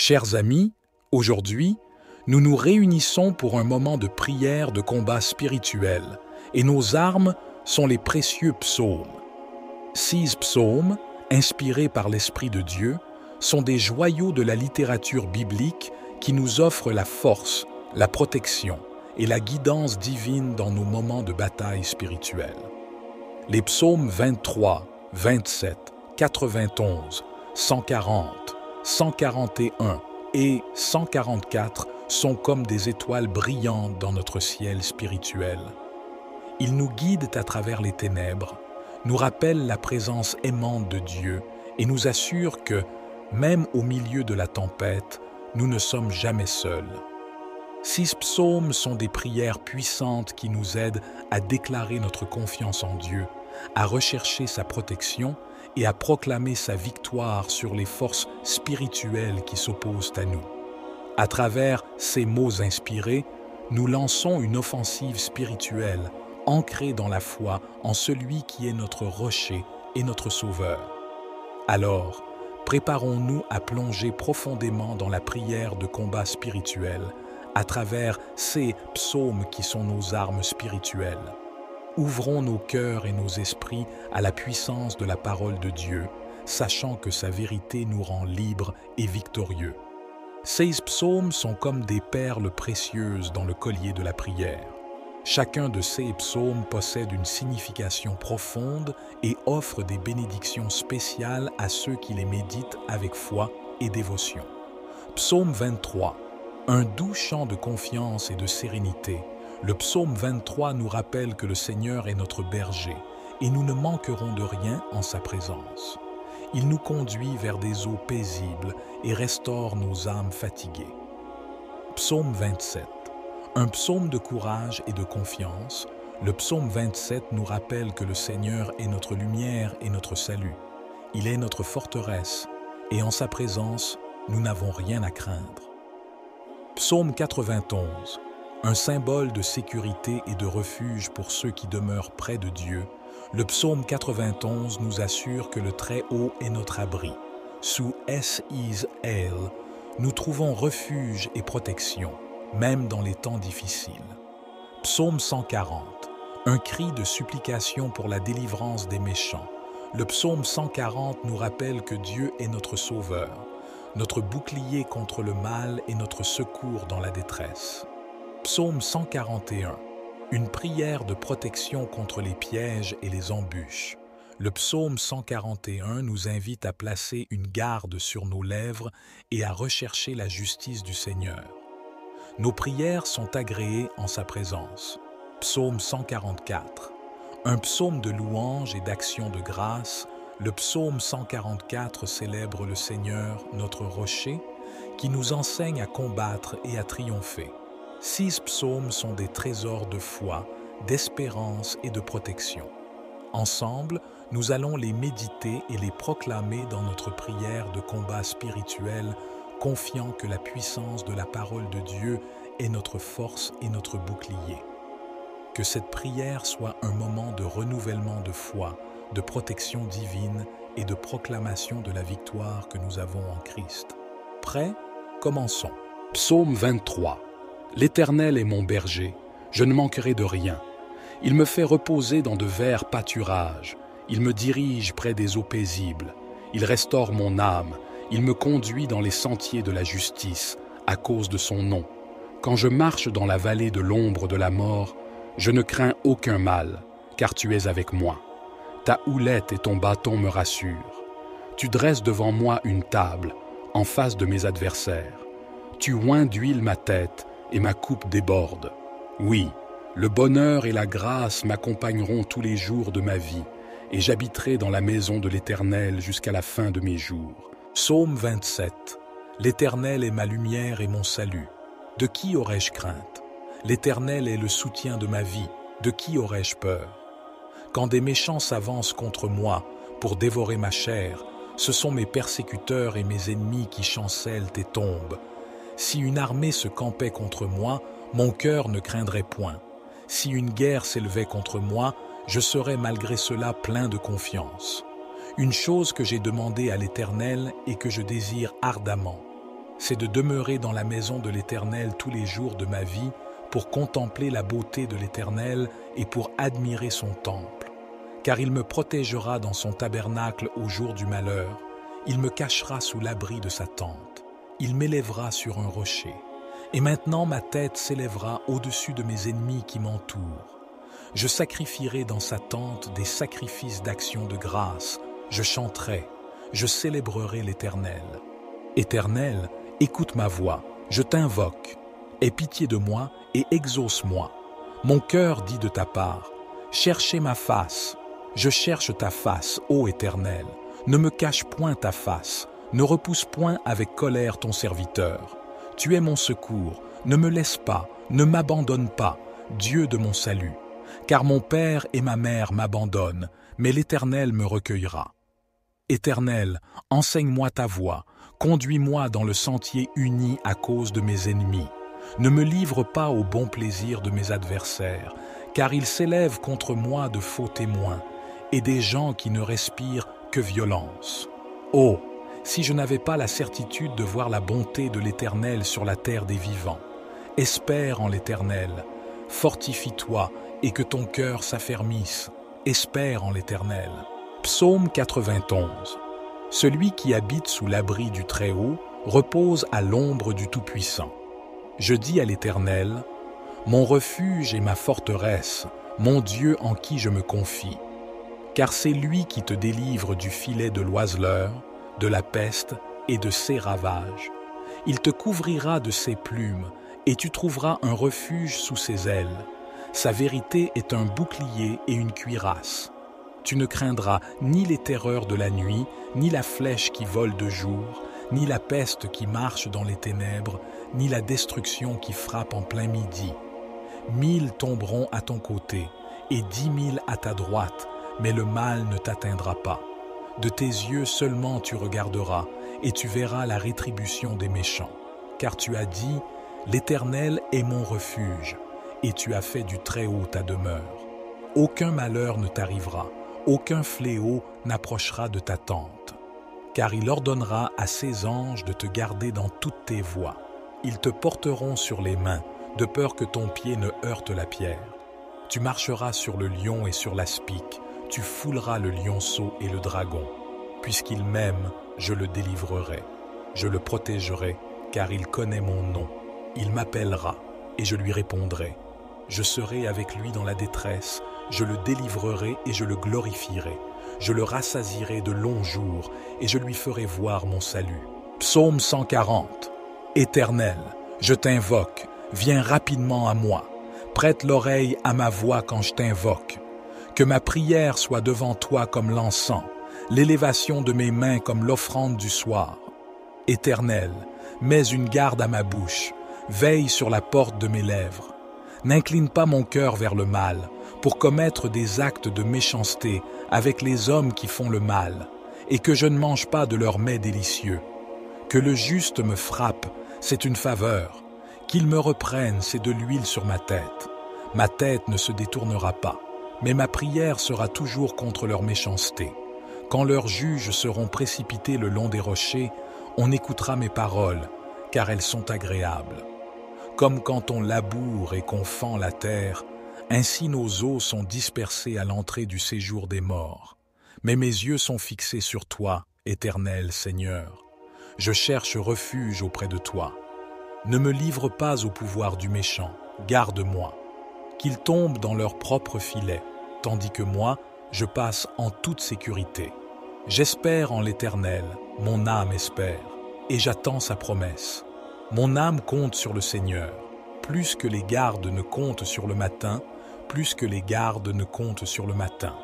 Chers amis, aujourd'hui, nous nous réunissons pour un moment de prière de combat spirituel et nos armes sont les précieux psaumes. 6 psaumes, inspirés par l'Esprit de Dieu, sont des joyaux de la littérature biblique qui nous offrent la force, la protection et la guidance divine dans nos moments de bataille spirituelle. Les psaumes 23, 27, 91, 140, 141 et 144 sont comme des étoiles brillantes dans notre ciel spirituel. Ils nous guident à travers les ténèbres, nous rappellent la présence aimante de Dieu et nous assurent que, même au milieu de la tempête, nous ne sommes jamais seuls. 6 psaumes sont des prières puissantes qui nous aident à déclarer notre confiance en Dieu, à rechercher sa protection et à proclamer sa victoire sur les forces spirituelles qui s'opposent à nous. À travers ces mots inspirés, nous lançons une offensive spirituelle ancrée dans la foi en celui qui est notre rocher et notre sauveur. Alors, préparons-nous à plonger profondément dans la prière de combat spirituel à travers ces psaumes qui sont nos armes spirituelles. Ouvrons nos cœurs et nos esprits à la puissance de la parole de Dieu, sachant que sa vérité nous rend libres et victorieux. Ces psaumes sont comme des perles précieuses dans le collier de la prière. Chacun de ces psaumes possède une signification profonde et offre des bénédictions spéciales à ceux qui les méditent avec foi et dévotion. Psaume 23, un doux chant de confiance et de sérénité. Le psaume 23 nous rappelle que le Seigneur est notre berger et nous ne manquerons de rien en sa présence. Il nous conduit vers des eaux paisibles et restaure nos âmes fatiguées. Psaume 27, un psaume de courage et de confiance. Le psaume 27 nous rappelle que le Seigneur est notre lumière et notre salut. Il est notre forteresse et en sa présence, nous n'avons rien à craindre. Psaume 91, un symbole de sécurité et de refuge pour ceux qui demeurent près de Dieu. Le psaume 91 nous assure que le Très-Haut est notre abri. Sous Es-Is-El, nous trouvons refuge et protection, même dans les temps difficiles. Psaume 140, un cri de supplication pour la délivrance des méchants. Le psaume 140 nous rappelle que Dieu est notre sauveur, notre bouclier contre le mal et notre secours dans la détresse. Psaume 141, une prière de protection contre les pièges et les embûches. Le psaume 141 nous invite à placer une garde sur nos lèvres et à rechercher la justice du Seigneur. Nos prières sont agréées en sa présence. Psaume 144, un psaume de louange et d'action de grâce. Le psaume 144 célèbre le Seigneur, notre rocher, qui nous enseigne à combattre et à triompher. 6 psaumes sont des trésors de foi, d'espérance et de protection. Ensemble, nous allons les méditer et les proclamer dans notre prière de combat spirituel, confiant que la puissance de la parole de Dieu est notre force et notre bouclier. Que cette prière soit un moment de renouvellement de foi, de protection divine et de proclamation de la victoire que nous avons en Christ. Prêts? Commençons. Psaume 23. L'Éternel est mon berger, je ne manquerai de rien. Il me fait reposer dans de verts pâturages. Il me dirige près des eaux paisibles. Il restaure mon âme. Il me conduit dans les sentiers de la justice, à cause de son nom. Quand je marche dans la vallée de l'ombre de la mort, je ne crains aucun mal, car tu es avec moi. Ta houlette et ton bâton me rassurent. Tu dresses devant moi une table, en face de mes adversaires. Tu oins d'huile ma tête, et ma coupe déborde. Oui, le bonheur et la grâce m'accompagneront tous les jours de ma vie, et j'habiterai dans la maison de l'Éternel jusqu'à la fin de mes jours. Psaume 27. L'Éternel est ma lumière et mon salut. De qui aurais-je crainte? L'Éternel est le soutien de ma vie. De qui aurais-je peur? Quand des méchants s'avancent contre moi pour dévorer ma chair, ce sont mes persécuteurs et mes ennemis qui chancellent et tombent. Si une armée se campait contre moi, mon cœur ne craindrait point. Si une guerre s'élevait contre moi, je serais malgré cela plein de confiance. Une chose que j'ai demandée à l'Éternel et que je désire ardemment, c'est de demeurer dans la maison de l'Éternel tous les jours de ma vie pour contempler la beauté de l'Éternel et pour admirer son temple. Car il me protégera dans son tabernacle au jour du malheur, il me cachera sous l'abri de sa tente, il m'élèvera sur un rocher. Et maintenant ma tête s'élèvera au-dessus de mes ennemis qui m'entourent. Je sacrifierai dans sa tente des sacrifices d'action de grâce, je chanterai, je célébrerai l'Éternel. Éternel, écoute ma voix, je t'invoque. Aie pitié de moi et exauce-moi. Mon cœur dit de ta part, cherchez ma face. Je cherche ta face, ô Éternel. Ne me cache point ta face, ne repousse point avec colère ton serviteur. Tu es mon secours, ne me laisse pas, ne m'abandonne pas, Dieu de mon salut. Car mon père et ma mère m'abandonnent, mais l'Éternel me recueillera. Éternel, enseigne-moi ta voie, conduis-moi dans le sentier uni à cause de mes ennemis. Ne me livre pas au bon plaisir de mes adversaires, car ils s'élèvent contre moi de faux témoins, et des gens qui ne respirent que violence. Oh, si je n'avais pas la certitude de voir la bonté de l'Éternel sur la terre des vivants. Espère en l'Éternel, fortifie-toi et que ton cœur s'affermisse. Espère en l'Éternel. Psaume 91. Celui qui habite sous l'abri du Très-Haut repose à l'ombre du Tout-Puissant. Je dis à l'Éternel, mon refuge et ma forteresse, mon Dieu en qui je me confie. Car c'est lui qui te délivre du filet de l'oiseleur, de la peste et de ses ravages. Il te couvrira de ses plumes, et tu trouveras un refuge sous ses ailes. Sa vérité est un bouclier et une cuirasse. Tu ne craindras ni les terreurs de la nuit, ni la flèche qui vole de jour, ni la peste qui marche dans les ténèbres, ni la destruction qui frappe en plein midi. 1000 tomberont à ton côté, et 10 000 à ta droite, mais le mal ne t'atteindra pas. De tes yeux seulement tu regarderas, et tu verras la rétribution des méchants. Car tu as dit, l'Éternel est mon refuge, et tu as fait du Très-Haut ta demeure. Aucun malheur ne t'arrivera, aucun fléau n'approchera de ta tente. Car il ordonnera à ses anges de te garder dans toutes tes voies. Ils te porteront sur les mains, de peur que ton pied ne heurte la pierre. Tu marcheras sur le lion et sur l'aspic, tu fouleras le lionceau et le dragon. Puisqu'il m'aime, je le délivrerai. Je le protégerai, car il connaît mon nom. Il m'appellera, et je lui répondrai. Je serai avec lui dans la détresse, je le délivrerai et je le glorifierai. Je le rassasierai de longs jours, et je lui ferai voir mon salut. Psaume 140. Éternel, je t'invoque, viens rapidement à moi. Prête l'oreille à ma voix quand je t'invoque. Que ma prière soit devant toi comme l'encens, l'élévation de mes mains comme l'offrande du soir. Éternel, mets une garde à ma bouche, veille sur la porte de mes lèvres. N'incline pas mon cœur vers le mal, pour commettre des actes de méchanceté avec les hommes qui font le mal, et que je ne mange pas de leurs mets délicieux. Que le juste me frappe, c'est une faveur. Qu'il me reprenne, c'est de l'huile sur ma tête. Ma tête ne se détournera pas, mais ma prière sera toujours contre leur méchanceté. Quand leurs juges seront précipités le long des rochers, on écoutera mes paroles, car elles sont agréables. Comme quand on laboure et qu'on fend la terre, ainsi nos os sont dispersés à l'entrée du séjour des morts. Mais mes yeux sont fixés sur toi, Éternel Seigneur. Je cherche refuge auprès de toi. Ne me livre pas au pouvoir du méchant, garde-moi. Qu'ils tombent dans leur propre filet, tandis que moi, je passe en toute sécurité. J'espère en l'Éternel, mon âme espère, et j'attends sa promesse. Mon âme compte sur le Seigneur, plus que les gardes ne comptent sur le matin, plus que les gardes ne comptent sur le matin.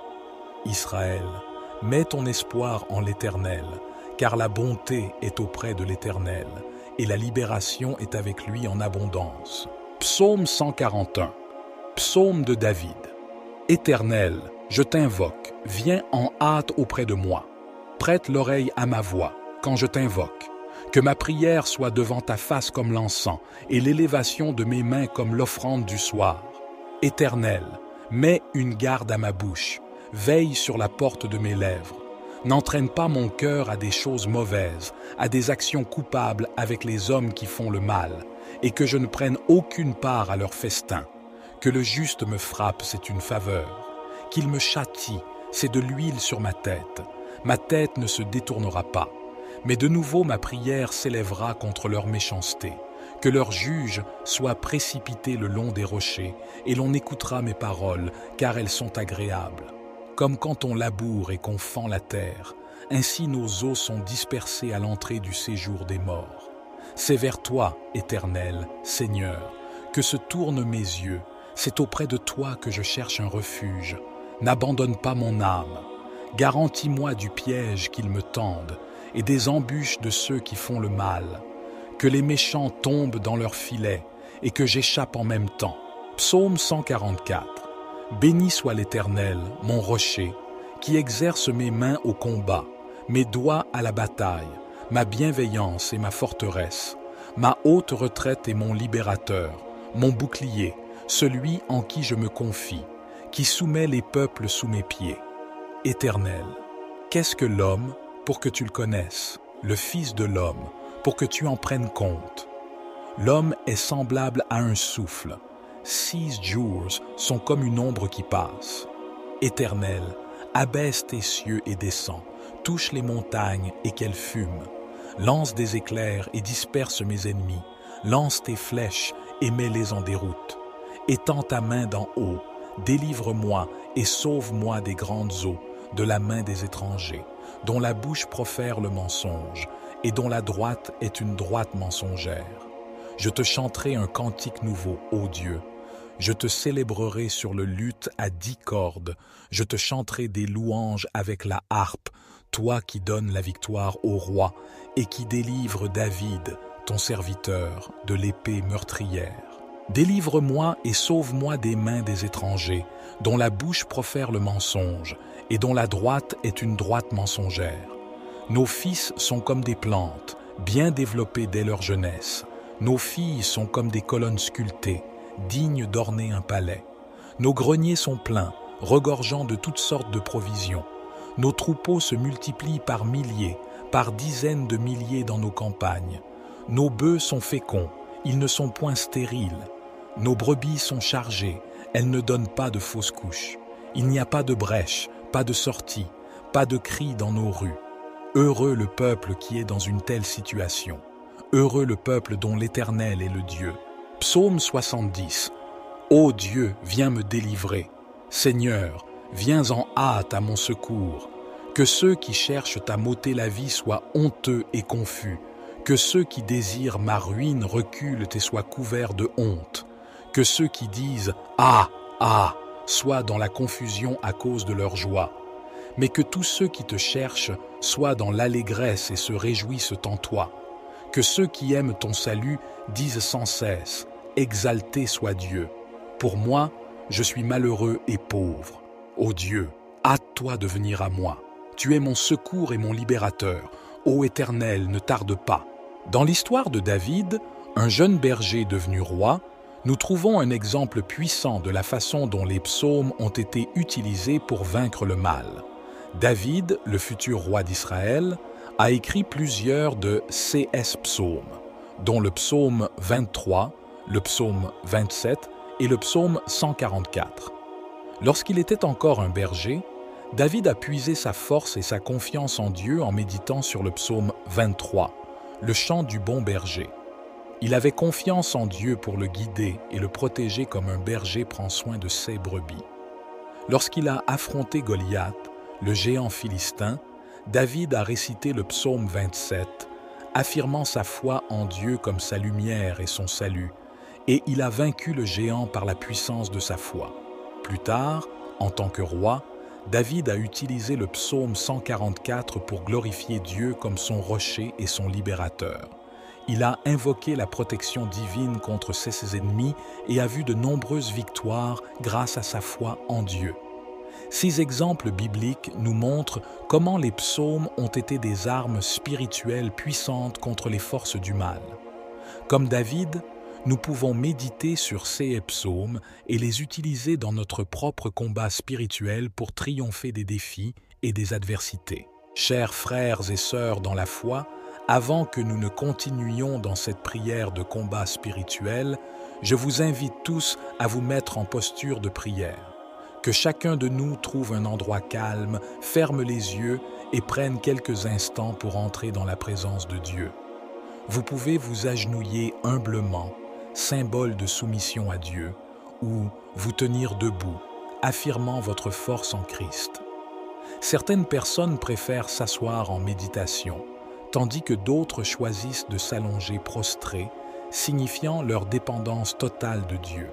Israël, mets ton espoir en l'Éternel, car la bonté est auprès de l'Éternel, et la libération est avec lui en abondance. Psaume 141. Psaume de David. Éternel, je t'invoque, viens en hâte auprès de moi. Prête l'oreille à ma voix quand je t'invoque. Que ma prière soit devant ta face comme l'encens, et l'élévation de mes mains comme l'offrande du soir. Éternel, mets une garde à ma bouche, veille sur la porte de mes lèvres. N'entraîne pas mon cœur à des choses mauvaises, à des actions coupables avec les hommes qui font le mal, et que je ne prenne aucune part à leur festin. Que le juste me frappe, c'est une faveur. Qu'il me châtie, c'est de l'huile sur ma tête. Ma tête ne se détournera pas. Mais de nouveau ma prière s'élèvera contre leur méchanceté. Que leur juge soit précipité le long des rochers, et l'on écoutera mes paroles, car elles sont agréables. Comme quand on laboure et qu'on fend la terre, ainsi nos os sont dispersés à l'entrée du séjour des morts. C'est vers toi, Éternel, Seigneur, que se tournent mes yeux. C'est auprès de toi que je cherche un refuge. N'abandonne pas mon âme. Garantis-moi du piège qu'ils me tendent et des embûches de ceux qui font le mal. Que les méchants tombent dans leurs filets et que j'échappe en même temps. Psaume 144. Béni soit l'Éternel, mon rocher, qui exerce mes mains au combat, mes doigts à la bataille, ma bienveillance et ma forteresse, ma haute retraite et mon libérateur, mon bouclier, celui en qui je me confie, qui soumet les peuples sous mes pieds. Éternel, qu'est-ce que l'homme pour que tu le connaisses, le Fils de l'homme pour que tu en prennes compte? L'homme est semblable à un souffle. 6 jours sont comme une ombre qui passe. Éternel, abaisse tes cieux et descends, touche les montagnes et qu'elles fument. Lance des éclairs et disperse mes ennemis. Lance tes flèches et mets-les en déroute. Étends ta main d'en haut, délivre-moi et sauve-moi des grandes eaux, de la main des étrangers, dont la bouche profère le mensonge, et dont la droite est une droite mensongère. Je te chanterai un cantique nouveau, ô Dieu. Je te célébrerai sur le luth à 10 cordes. Je te chanterai des louanges avec la harpe, toi qui donnes la victoire au roi et qui délivre David, ton serviteur, de l'épée meurtrière. Délivre-moi et sauve-moi des mains des étrangers, dont la bouche profère le mensonge, et dont la droite est une droite mensongère. Nos fils sont comme des plantes, bien développées dès leur jeunesse. Nos filles sont comme des colonnes sculptées, dignes d'orner un palais. Nos greniers sont pleins, regorgeant de toutes sortes de provisions. Nos troupeaux se multiplient par milliers, par dizaines de milliers dans nos campagnes. Nos bœufs sont féconds, ils ne sont point stériles. Nos brebis sont chargées, elles ne donnent pas de fausses couches. Il n'y a pas de brèche, pas de sortie, pas de cri dans nos rues. Heureux le peuple qui est dans une telle situation. Heureux le peuple dont l'Éternel est le Dieu. Psaume 70. Ô Dieu, viens me délivrer. Seigneur, viens en hâte à mon secours. Que ceux qui cherchent à m'ôter la vie soient honteux et confus. Que ceux qui désirent ma ruine reculent et soient couverts de honte. Que ceux qui disent « Ah, ah !» soient dans la confusion à cause de leur joie. Mais que tous ceux qui te cherchent soient dans l'allégresse et se réjouissent en toi. Que ceux qui aiment ton salut disent sans cesse « Exalté soit Dieu !» Pour moi, je suis malheureux et pauvre. Ô Dieu, hâte-toi de venir à moi. Tu es mon secours et mon libérateur. Ô Éternel, ne tarde pas. Dans l'histoire de David, un jeune berger devenu roi, nous trouvons un exemple puissant de la façon dont les psaumes ont été utilisés pour vaincre le mal. David, le futur roi d'Israël, a écrit plusieurs de CS psaumes, dont le psaume 23, le psaume 27 et le psaume 144. Lorsqu'il était encore un berger, David a puisé sa force et sa confiance en Dieu en méditant sur le psaume 23, le chant du bon berger. Il avait confiance en Dieu pour le guider et le protéger comme un berger prend soin de ses brebis. Lorsqu'il a affronté Goliath, le géant philistin, David a récité le psaume 27, affirmant sa foi en Dieu comme sa lumière et son salut, et il a vaincu le géant par la puissance de sa foi. Plus tard, en tant que roi, David a utilisé le psaume 144 pour glorifier Dieu comme son rocher et son libérateur. Il a invoqué la protection divine contre ses ennemis et a vu de nombreuses victoires grâce à sa foi en Dieu. Ces exemples bibliques nous montrent comment les psaumes ont été des armes spirituelles puissantes contre les forces du mal. Comme David, nous pouvons méditer sur ces psaumes et les utiliser dans notre propre combat spirituel pour triompher des défis et des adversités. Chers frères et sœurs dans la foi, avant que nous ne continuions dans cette prière de combat spirituel, je vous invite tous à vous mettre en posture de prière. Que chacun de nous trouve un endroit calme, ferme les yeux et prenne quelques instants pour entrer dans la présence de Dieu. Vous pouvez vous agenouiller humblement, symbole de soumission à Dieu, ou vous tenir debout, affirmant votre force en Christ. Certaines personnes préfèrent s'asseoir en méditation, tandis que d'autres choisissent de s'allonger prostrés, signifiant leur dépendance totale de Dieu.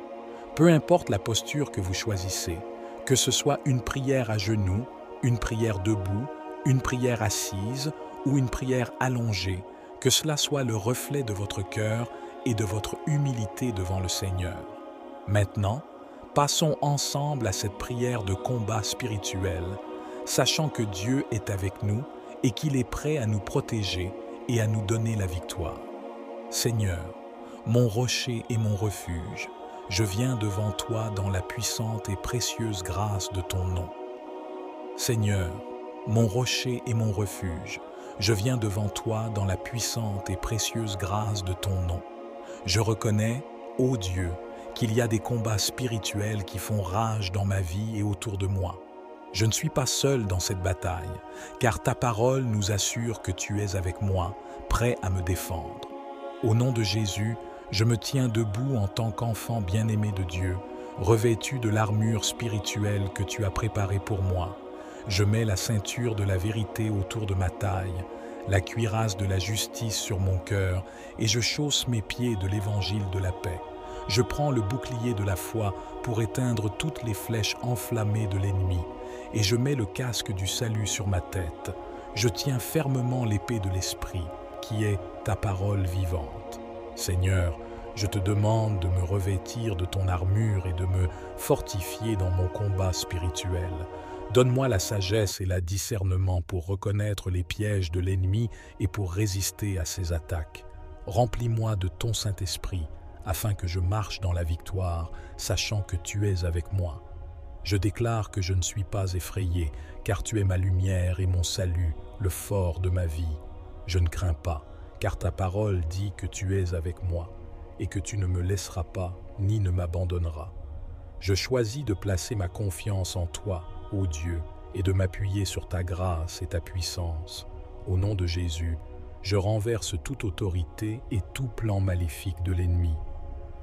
Peu importe la posture que vous choisissez, que ce soit une prière à genoux, une prière debout, une prière assise ou une prière allongée, que cela soit le reflet de votre cœur et de votre humilité devant le Seigneur. Maintenant, passons ensemble à cette prière de combat spirituel, sachant que Dieu est avec nous et qu'il est prêt à nous protéger et à nous donner la victoire. Seigneur, mon rocher et mon refuge, je viens devant toi dans la puissante et précieuse grâce de ton nom. Seigneur, mon rocher et mon refuge, je viens devant toi dans la puissante et précieuse grâce de ton nom. Je reconnais, ô Dieu, qu'il y a des combats spirituels qui font rage dans ma vie et autour de moi. Je ne suis pas seul dans cette bataille, car ta parole nous assure que tu es avec moi, prêt à me défendre. Au nom de Jésus, je me tiens debout en tant qu'enfant bien-aimé de Dieu, revêtu de l'armure spirituelle que tu as préparée pour moi. Je mets la ceinture de la vérité autour de ma taille, la cuirasse de la justice sur mon cœur, et je chausse mes pieds de l'évangile de la paix. Je prends le bouclier de la foi pour éteindre toutes les flèches enflammées de l'ennemi, et je mets le casque du salut sur ma tête. Je tiens fermement l'épée de l'Esprit, qui est ta parole vivante. Seigneur, je te demande de me revêtir de ton armure et de me fortifier dans mon combat spirituel. Donne-moi la sagesse et le discernement pour reconnaître les pièges de l'ennemi et pour résister à ses attaques. Remplis-moi de ton Saint-Esprit, afin que je marche dans la victoire, sachant que tu es avec moi. Je déclare que je ne suis pas effrayé, car tu es ma lumière et mon salut, le fort de ma vie. Je ne crains pas, car ta parole dit que tu es avec moi, et que tu ne me laisseras pas, ni ne m'abandonneras. Je choisis de placer ma confiance en toi, ô Dieu, et de m'appuyer sur ta grâce et ta puissance. Au nom de Jésus, je renverse toute autorité et tout plan maléfique de l'ennemi.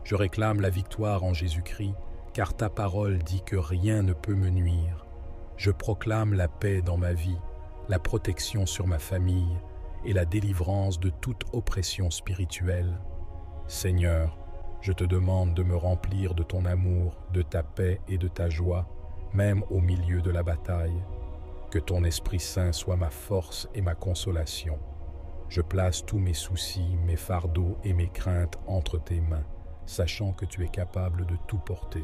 Je réclame la victoire en Jésus-Christ, car ta parole dit que rien ne peut me nuire. Je proclame la paix dans ma vie, la protection sur ma famille et la délivrance de toute oppression spirituelle. Seigneur, je te demande de me remplir de ton amour, de ta paix et de ta joie, même au milieu de la bataille. Que ton Esprit Saint soit ma force et ma consolation. Je place tous mes soucis, mes fardeaux et mes craintes entre tes mains, sachant que tu es capable de tout porter.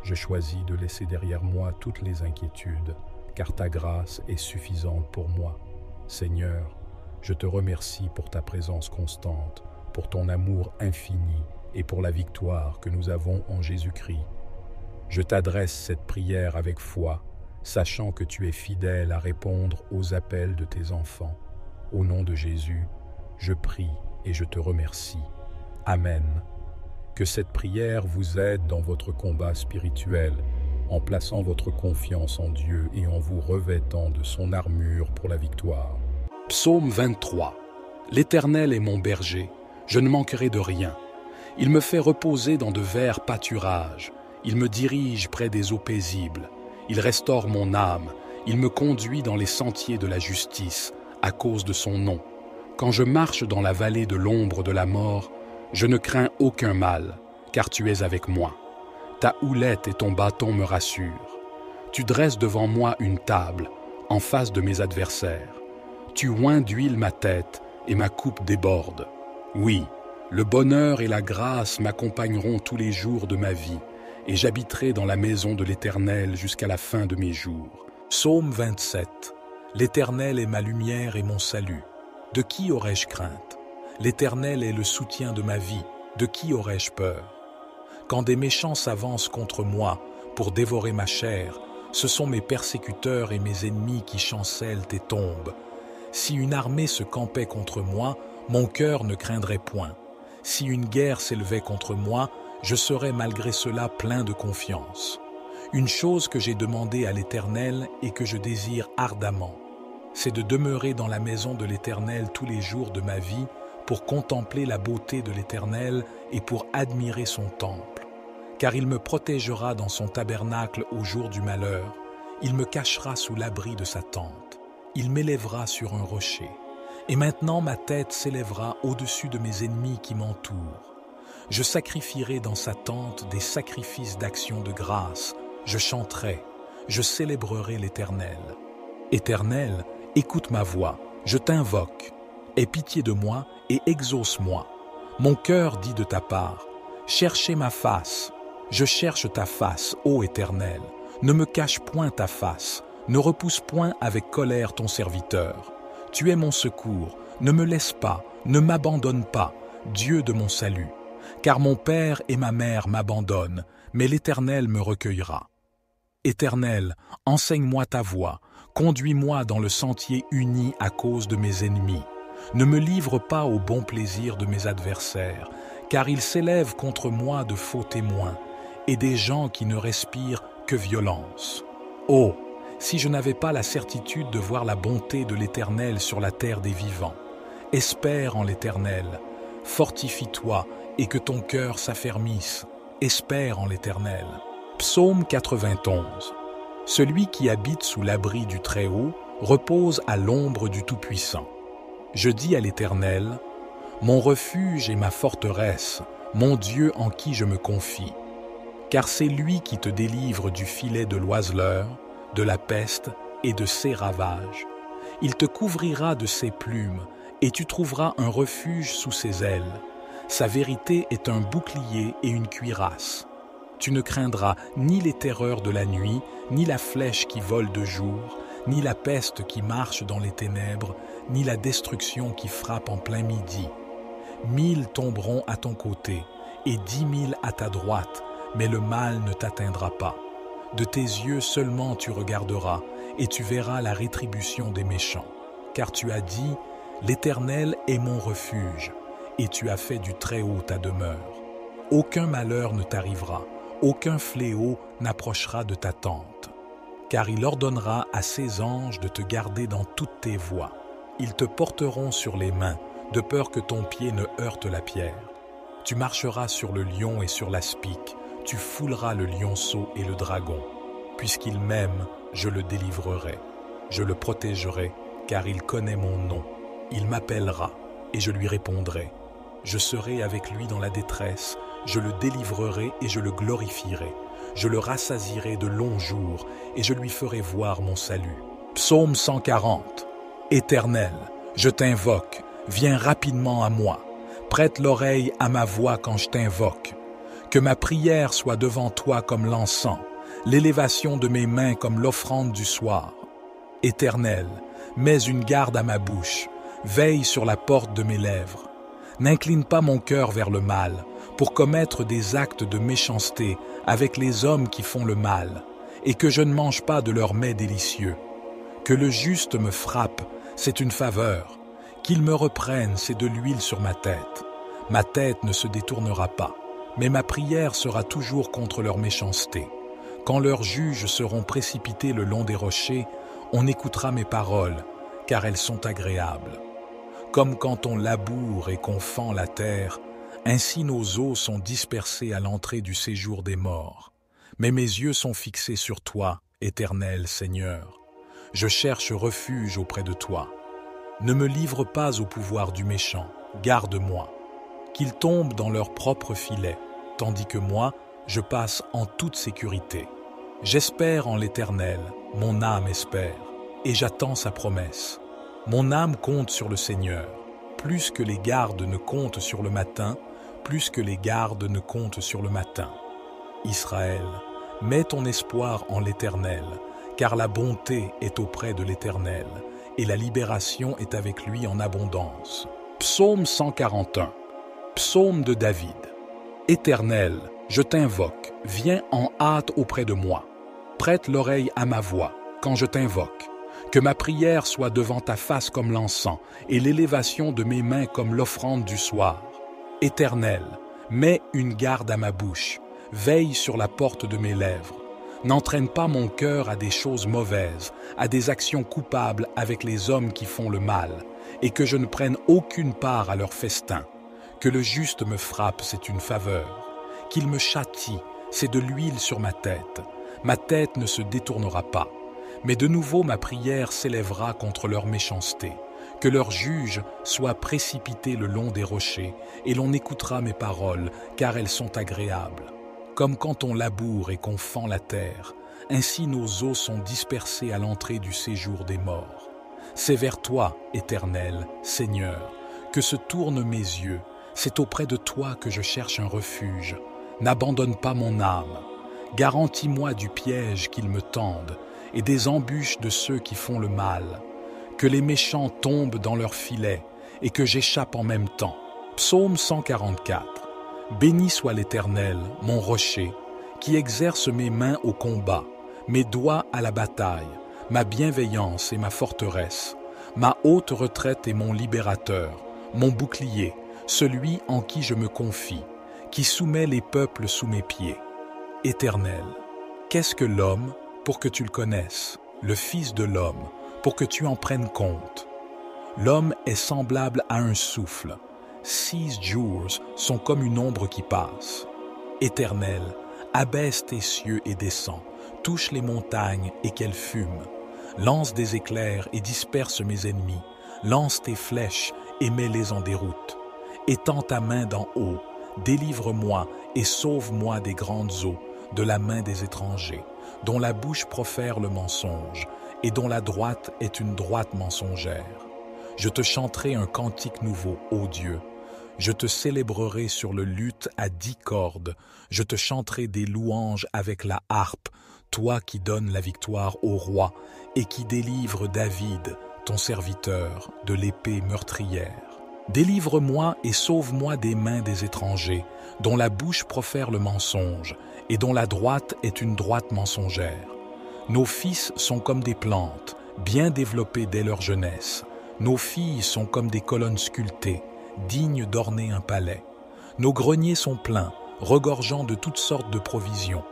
Je choisis de laisser derrière moi toutes les inquiétudes, car ta grâce est suffisante pour moi. Seigneur, je te remercie pour ta présence constante, pour ton amour infini et pour la victoire que nous avons en Jésus-Christ. Je t'adresse cette prière avec foi, sachant que tu es fidèle à répondre aux appels de tes enfants. Au nom de Jésus, je prie et je te remercie. Amen. Que cette prière vous aide dans votre combat spirituel, en plaçant votre confiance en Dieu et en vous revêtant de son armure pour la victoire. Psaume 23. L'Éternel est mon berger, je ne manquerai de rien. Il me fait reposer dans de verts pâturages, il me dirige près des eaux paisibles, il restaure mon âme, il me conduit dans les sentiers de la justice, à cause de son nom. Quand je marche dans la vallée de l'ombre de la mort, je ne crains aucun mal, car tu es avec moi. Ta houlette et ton bâton me rassurent. Tu dresses devant moi une table, en face de mes adversaires. Tu oins d'huile ma tête, et ma coupe déborde. Oui, le bonheur et la grâce m'accompagneront tous les jours de ma vie, et j'habiterai dans la maison de l'Éternel jusqu'à la fin de mes jours. Psaume 27. L'Éternel est ma lumière et mon salut. De qui aurais-je crainte? L'Éternel est le soutien de ma vie, de qui aurais-je peur? Quand des méchants s'avancent contre moi pour dévorer ma chair, Ce sont mes persécuteurs et mes ennemis qui chancellent et tombent. Si une armée se campait contre moi, mon cœur ne craindrait point. Si une guerre s'élevait contre moi, je serais malgré cela plein de confiance. Une chose que j'ai demandée à l'Éternel et que je désire ardemment, c'est de demeurer dans la maison de l'Éternel tous les jours de ma vie pour contempler la beauté de l'Éternel et pour admirer son temple. Car il me protégera dans son tabernacle au jour du malheur, il me cachera sous l'abri de sa tente, il m'élèvera sur un rocher. Et maintenant ma tête s'élèvera au-dessus de mes ennemis qui m'entourent. Je sacrifierai dans sa tente des sacrifices d'action de grâce, je chanterai, je célébrerai l'Éternel. Éternel, écoute ma voix, je t'invoque. Aie pitié de moi et exauce-moi. Mon cœur dit de ta part, cherchez ma face. Je cherche ta face, ô Éternel. Ne me cache point ta face, ne repousse point avec colère ton serviteur. Tu es mon secours, ne me laisse pas, ne m'abandonne pas, Dieu de mon salut. Car mon père et ma mère m'abandonnent, mais l'Éternel me recueillera. Éternel, enseigne-moi ta voie, conduis-moi dans le sentier uni à cause de mes ennemis. Ne me livre pas au bon plaisir de mes adversaires, car ils s'élèvent contre moi de faux témoins, et des gens qui ne respirent que violence. Oh, si je n'avais pas la certitude de voir la bonté de l'Éternel sur la terre des vivants. Espère en l'Éternel, fortifie-toi et que ton cœur s'affermisse. Espère en l'Éternel. Psaume 91. Celui qui habite sous l'abri du Très-Haut repose à l'ombre du Tout-Puissant. Je dis à l'Éternel, mon refuge et ma forteresse, mon Dieu en qui je me confie. Car c'est lui qui te délivre du filet de l'oiseleur, de la peste et de ses ravages. Il te couvrira de ses plumes, et tu trouveras un refuge sous ses ailes. Sa vérité est un bouclier et une cuirasse. Tu ne craindras ni les terreurs de la nuit, ni la flèche qui vole de jour, ni la peste qui marche dans les ténèbres, ni la destruction qui frappe en plein midi. 1000 tomberont à ton côté, et 10 000 à ta droite, mais le mal ne t'atteindra pas. De tes yeux seulement tu regarderas, et tu verras la rétribution des méchants. Car tu as dit, l'Éternel est mon refuge, et tu as fait du Très-Haut ta demeure. Aucun malheur ne t'arrivera, aucun fléau n'approchera de ta tente. Car il ordonnera à ses anges de te garder dans toutes tes voies. Ils te porteront sur les mains, de peur que ton pied ne heurte la pierre. Tu marcheras sur le lion et sur l'aspic, tu fouleras le lionceau et le dragon. Puisqu'il m'aime, je le délivrerai. Je le protégerai, car il connaît mon nom. Il m'appellera, et je lui répondrai. Je serai avec lui dans la détresse, je le délivrerai et je le glorifierai. Je le rassasierai de longs jours, et je lui ferai voir mon salut. Psaume 140. Éternel, je t'invoque, viens rapidement à moi. Prête l'oreille à ma voix quand je t'invoque. Que ma prière soit devant toi comme l'encens, l'élévation de mes mains comme l'offrande du soir. Éternel, mets une garde à ma bouche, veille sur la porte de mes lèvres. N'incline pas mon cœur vers le mal, pour commettre des actes de méchanceté avec les hommes qui font le mal, et que je ne mange pas de leurs mets délicieux. Que le juste me frappe, c'est une faveur. Qu'il me reprenne, c'est de l'huile sur ma tête. Ma tête ne se détournera pas, mais ma prière sera toujours contre leur méchanceté. Quand leurs juges seront précipités le long des rochers, on écoutera mes paroles, car elles sont agréables. Comme quand on laboure et qu'on fend la terre, ainsi nos os sont dispersés à l'entrée du séjour des morts. Mais mes yeux sont fixés sur toi, Éternel Seigneur. Je cherche refuge auprès de toi. Ne me livre pas au pouvoir du méchant, garde-moi. Qu'ils tombent dans leur propre filet, tandis que moi, je passe en toute sécurité. J'espère en l'Éternel, mon âme espère, et j'attends sa promesse. Mon âme compte sur le Seigneur, plus que les gardes ne comptent sur le matin, plus que les gardes ne comptent sur le matin. Israël, mets ton espoir en l'Éternel, car la bonté est auprès de l'Éternel, et la libération est avec lui en abondance. Psaume 141. Psaume de David. Éternel, je t'invoque, viens en hâte auprès de moi. Prête l'oreille à ma voix quand je t'invoque. Que ma prière soit devant ta face comme l'encens et l'élévation de mes mains comme l'offrande du soir. Éternel, mets une garde à ma bouche, veille sur la porte de mes lèvres. N'entraîne pas mon cœur à des choses mauvaises, à des actions coupables avec les hommes qui font le mal, et que je ne prenne aucune part à leur festin. Que le juste me frappe, c'est une faveur. Qu'il me châtie, c'est de l'huile sur ma tête. Ma tête ne se détournera pas. Mais de nouveau ma prière s'élèvera contre leur méchanceté. Que leur juge soit précipité le long des rochers, et l'on écoutera mes paroles, car elles sont agréables. Comme quand on laboure et qu'on fend la terre, ainsi nos os sont dispersés à l'entrée du séjour des morts. C'est vers toi, Éternel, Seigneur, que se tournent mes yeux. C'est auprès de toi que je cherche un refuge. N'abandonne pas mon âme. Garantis-moi du piège qu'ils me tendent et des embûches de ceux qui font le mal. Que les méchants tombent dans leurs filets et que j'échappe en même temps. Psaume 144. Béni soit l'Éternel, mon rocher, qui exerce mes mains au combat, mes doigts à la bataille, ma bienveillance et ma forteresse, ma haute retraite et mon libérateur, mon bouclier, celui en qui je me confie, qui soumet les peuples sous mes pieds. Éternel, qu'est-ce que l'homme pour que tu le connaisses, le Fils de l'homme pour que tu en prennes compte? L'homme est semblable à un souffle. 6 jours sont comme une ombre qui passe. Éternel, abaisse tes cieux et descends, touche les montagnes et qu'elles fument. Lance des éclairs et disperse mes ennemis. Lance tes flèches et mets-les en déroute. Étends ta main d'en haut, délivre-moi et sauve-moi des grandes eaux, de la main des étrangers, dont la bouche profère le mensonge et dont la droite est une droite mensongère. Je te chanterai un cantique nouveau, ô Dieu. Je te célébrerai sur le luth à 10 cordes. Je te chanterai des louanges avec la harpe, toi qui donnes la victoire au roi et qui délivre David, ton serviteur, de l'épée meurtrière. Délivre-moi et sauve-moi des mains des étrangers, dont la bouche profère le mensonge et dont la droite est une droite mensongère. Nos fils sont comme des plantes, bien développées dès leur jeunesse. Nos filles sont comme des colonnes sculptées, dignes d'orner un palais. Nos greniers sont pleins, regorgeant de toutes sortes de provisions.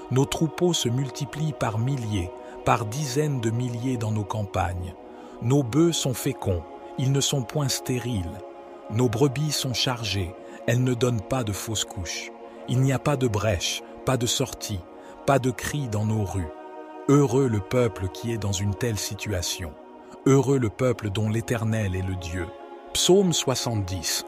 Nos troupeaux se multiplient par milliers, par dizaines de milliers dans nos campagnes. Nos bœufs sont féconds, ils ne sont point stériles. Nos brebis sont chargées, elles ne donnent pas de fausses couches. Il n'y a pas de brèche, pas de sortie, pas de cri dans nos rues. Heureux le peuple qui est dans une telle situation. Heureux le peuple dont l'Éternel est le Dieu. Psaume 70.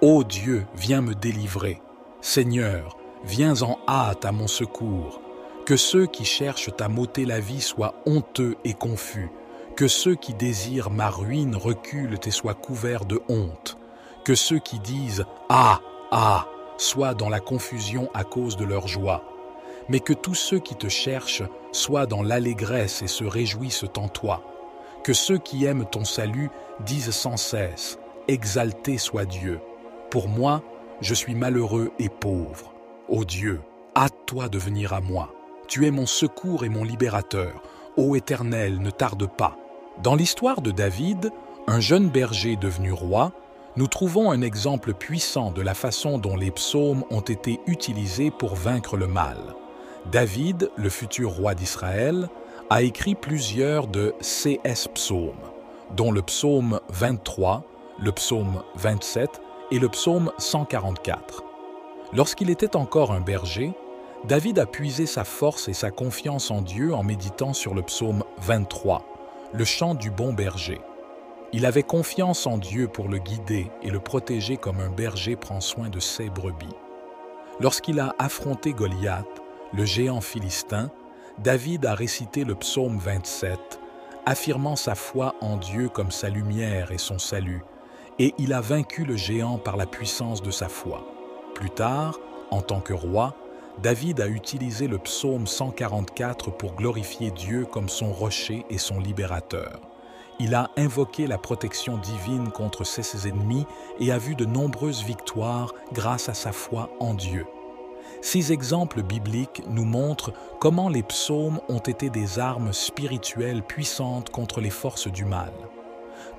Ô Dieu, viens me délivrer. Seigneur, viens en hâte à mon secours. Que ceux qui cherchent à m'ôter la vie soient honteux et confus. Que ceux qui désirent ma ruine reculent et soient couverts de honte. Que ceux qui disent « Ah, ah !» soient dans la confusion à cause de leur joie. Mais que tous ceux qui te cherchent soient dans l'allégresse et se réjouissent en toi. Que ceux qui aiment ton salut disent sans cesse « Exalté soit Dieu ». Pour moi, je suis malheureux et pauvre. Ô Dieu, hâte-toi de venir à moi. Tu es mon secours et mon libérateur. Ô Éternel, ne tarde pas. Dans l'histoire de David, un jeune berger devenu roi, nous trouvons un exemple puissant de la façon dont les psaumes ont été utilisés pour vaincre le mal. David, le futur roi d'Israël, a écrit plusieurs de CS psaumes, dont le psaume 23, le psaume 27 et le psaume 144. Lorsqu'il était encore un berger, David a puisé sa force et sa confiance en Dieu en méditant sur le psaume 23, le chant du bon berger. Il avait confiance en Dieu pour le guider et le protéger comme un berger prend soin de ses brebis. Lorsqu'il a affronté Goliath, le géant philistin, David a récité le psaume 27, affirmant sa foi en Dieu comme sa lumière et son salut, et il a vaincu le géant par la puissance de sa foi. Plus tard, en tant que roi, David a utilisé le psaume 144 pour glorifier Dieu comme son rocher et son libérateur. Il a invoqué la protection divine contre ses ennemis et a vu de nombreuses victoires grâce à sa foi en Dieu. Ces exemples bibliques nous montrent comment les psaumes ont été des armes spirituelles puissantes contre les forces du mal.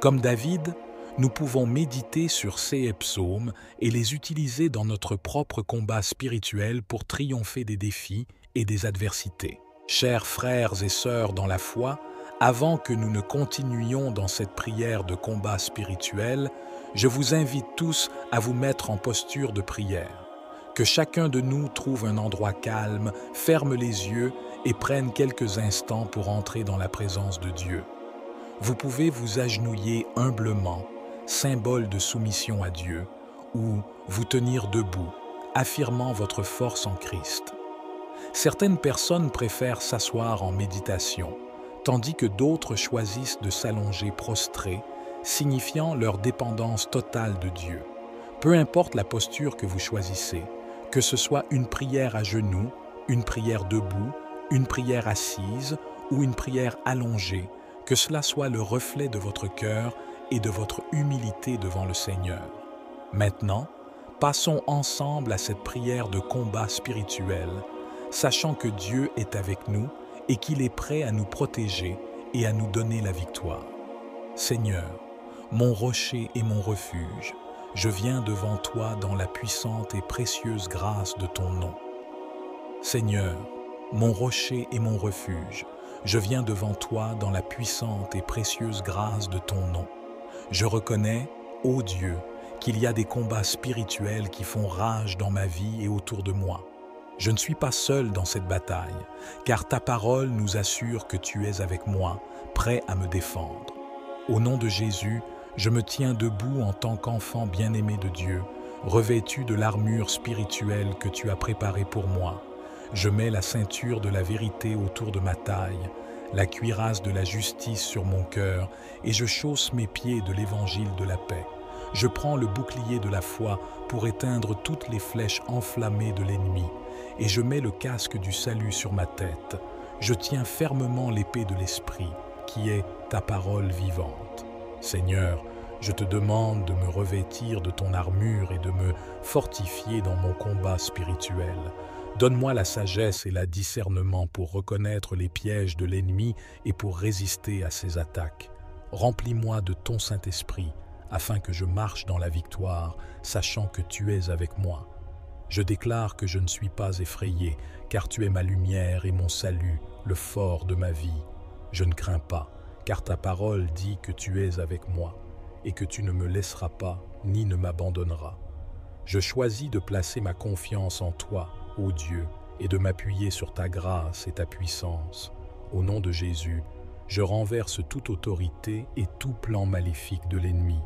Comme David, nous pouvons méditer sur ces psaumes et les utiliser dans notre propre combat spirituel pour triompher des défis et des adversités. Chers frères et sœurs dans la foi, avant que nous ne continuions dans cette prière de combat spirituel, je vous invite tous à vous mettre en posture de prière. Que chacun de nous trouve un endroit calme, ferme les yeux et prenne quelques instants pour entrer dans la présence de Dieu. Vous pouvez vous agenouiller humblement, symbole de soumission à Dieu, ou vous tenir debout, affirmant votre force en Christ. Certaines personnes préfèrent s'asseoir en méditation, tandis que d'autres choisissent de s'allonger prostrés, signifiant leur dépendance totale de Dieu. Peu importe la posture que vous choisissez, que ce soit une prière à genoux, une prière debout, une prière assise ou une prière allongée, que cela soit le reflet de votre cœur et de votre humilité devant le Seigneur. Maintenant, passons ensemble à cette prière de combat spirituel, sachant que Dieu est avec nous et qu'il est prêt à nous protéger et à nous donner la victoire. Seigneur, mon rocher et mon refuge, je viens devant toi dans la puissante et précieuse grâce de ton nom. Seigneur, mon rocher et mon refuge, je viens devant toi dans la puissante et précieuse grâce de ton nom. Je reconnais, ô Dieu, qu'il y a des combats spirituels qui font rage dans ma vie et autour de moi. Je ne suis pas seul dans cette bataille, car ta parole nous assure que tu es avec moi, prêt à me défendre. Au nom de Jésus, je me tiens debout en tant qu'enfant bien-aimé de Dieu, revêtu de l'armure spirituelle que tu as préparée pour moi. Je mets la ceinture de la vérité autour de ma taille, la cuirasse de la justice sur mon cœur, et je chausse mes pieds de l'évangile de la paix. Je prends le bouclier de la foi pour éteindre toutes les flèches enflammées de l'ennemi, et je mets le casque du salut sur ma tête. Je tiens fermement l'épée de l'Esprit, qui est ta parole vivante. Seigneur, je te demande de me revêtir de ton armure et de me fortifier dans mon combat spirituel. Donne-moi la sagesse et le discernement pour reconnaître les pièges de l'ennemi et pour résister à ses attaques. Remplis-moi de ton Saint-Esprit, afin que je marche dans la victoire, sachant que tu es avec moi. Je déclare que je ne suis pas effrayé, car tu es ma lumière et mon salut, le fort de ma vie. Je ne crains pas, car ta parole dit que tu es avec moi, et que tu ne me laisseras pas, ni ne m'abandonneras. Je choisis de placer ma confiance en toi, ô Dieu, et de m'appuyer sur ta grâce et ta puissance. Au nom de Jésus, je renverse toute autorité et tout plan maléfique de l'ennemi.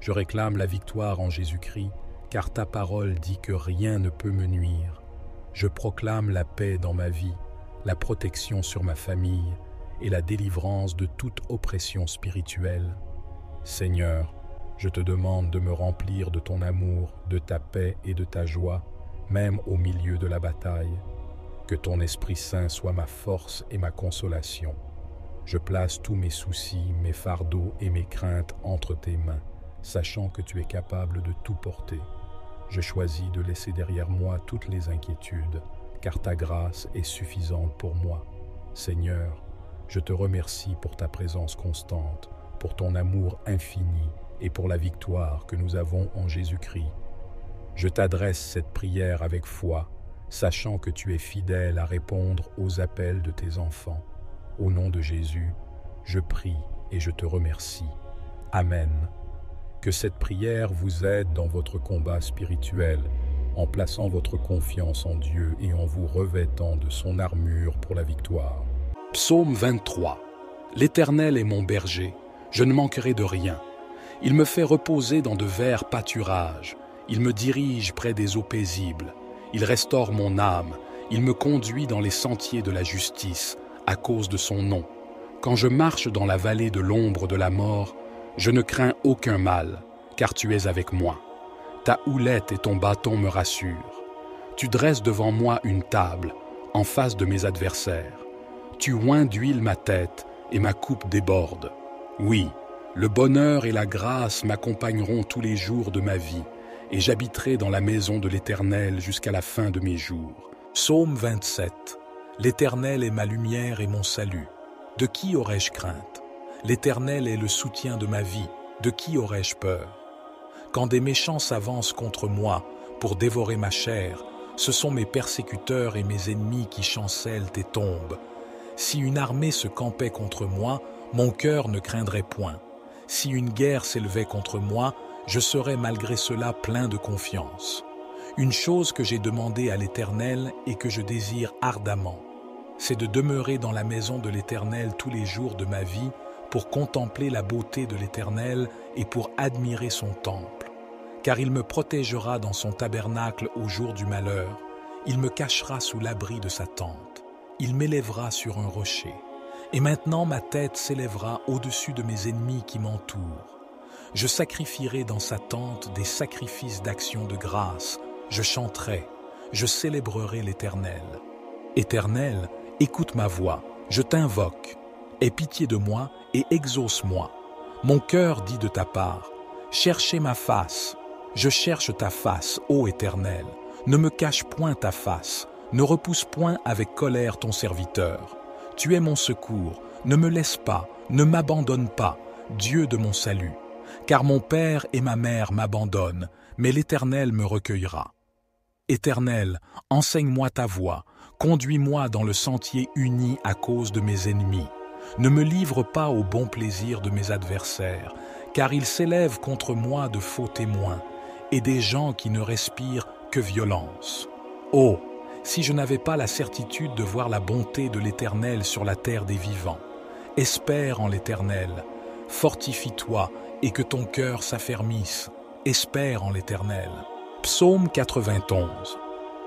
Je réclame la victoire en Jésus-Christ, car ta parole dit que rien ne peut me nuire. Je proclame la paix dans ma vie, la protection sur ma famille et la délivrance de toute oppression spirituelle. Seigneur, je te demande de me remplir de ton amour, de ta paix et de ta joie, même au milieu de la bataille. Que ton Esprit Saint soit ma force et ma consolation. Je place tous mes soucis, mes fardeaux et mes craintes entre tes mains, sachant que tu es capable de tout porter. Je choisis de laisser derrière moi toutes les inquiétudes, car ta grâce est suffisante pour moi. Seigneur, je te remercie pour ta présence constante, pour ton amour infini et pour la victoire que nous avons en Jésus-Christ. Je t'adresse cette prière avec foi, sachant que tu es fidèle à répondre aux appels de tes enfants. Au nom de Jésus, je prie et je te remercie. Amen. Que cette prière vous aide dans votre combat spirituel, en plaçant votre confiance en Dieu et en vous revêtant de son armure pour la victoire. Psaume 23. L'Éternel est mon berger, je ne manquerai de rien. Il me fait reposer dans de verts pâturages. Il me dirige près des eaux paisibles. Il restaure mon âme. Il me conduit dans les sentiers de la justice, à cause de son nom. Quand je marche dans la vallée de l'ombre de la mort, je ne crains aucun mal, car tu es avec moi. Ta houlette et ton bâton me rassurent. Tu dresses devant moi une table, en face de mes adversaires. Tu oins d'huile ma tête, et ma coupe déborde. Oui, le bonheur et la grâce m'accompagneront tous les jours de ma vie, et j'habiterai dans la maison de l'Éternel jusqu'à la fin de mes jours. Psaume 27. L'Éternel est ma lumière et mon salut. De qui aurais-je crainte? L'Éternel est le soutien de ma vie. De qui aurais-je peur? Quand des méchants s'avancent contre moi pour dévorer ma chair, ce sont mes persécuteurs et mes ennemis qui chancellent et tombent. Si une armée se campait contre moi, mon cœur ne craindrait point. Si une guerre s'élevait contre moi, je serais malgré cela plein de confiance. Une chose que j'ai demandée à l'Éternel et que je désire ardemment, c'est de demeurer dans la maison de l'Éternel tous les jours de ma vie pour contempler la beauté de l'Éternel et pour admirer son temple. Car il me protégera dans son tabernacle au jour du malheur, il me cachera sous l'abri de sa tente, il m'élèvera sur un rocher. Et maintenant ma tête s'élèvera au-dessus de mes ennemis qui m'entourent. Je sacrifierai dans sa tente des sacrifices d'action de grâce, je chanterai, je célébrerai l'Éternel. Éternel, écoute ma voix, je t'invoque. Aie pitié de moi et exauce-moi. Mon cœur dit de ta part, cherchez ma face. Je cherche ta face, ô Éternel. Ne me cache point ta face, ne repousse point avec colère ton serviteur. Tu es mon secours, ne me laisse pas, ne m'abandonne pas, Dieu de mon salut. Car mon père et ma mère m'abandonnent, mais l'Éternel me recueillera. Éternel, enseigne-moi ta voie, conduis-moi dans le sentier uni à cause de mes ennemis. Ne me livre pas au bon plaisir de mes adversaires, car ils s'élèvent contre moi de faux témoins, et des gens qui ne respirent que violence. Oh, si je n'avais pas la certitude de voir la bonté de l'Éternel sur la terre des vivants. Espère en l'Éternel, fortifie-toi et que ton cœur s'affermisse. Espère en l'Éternel. Psaume 91.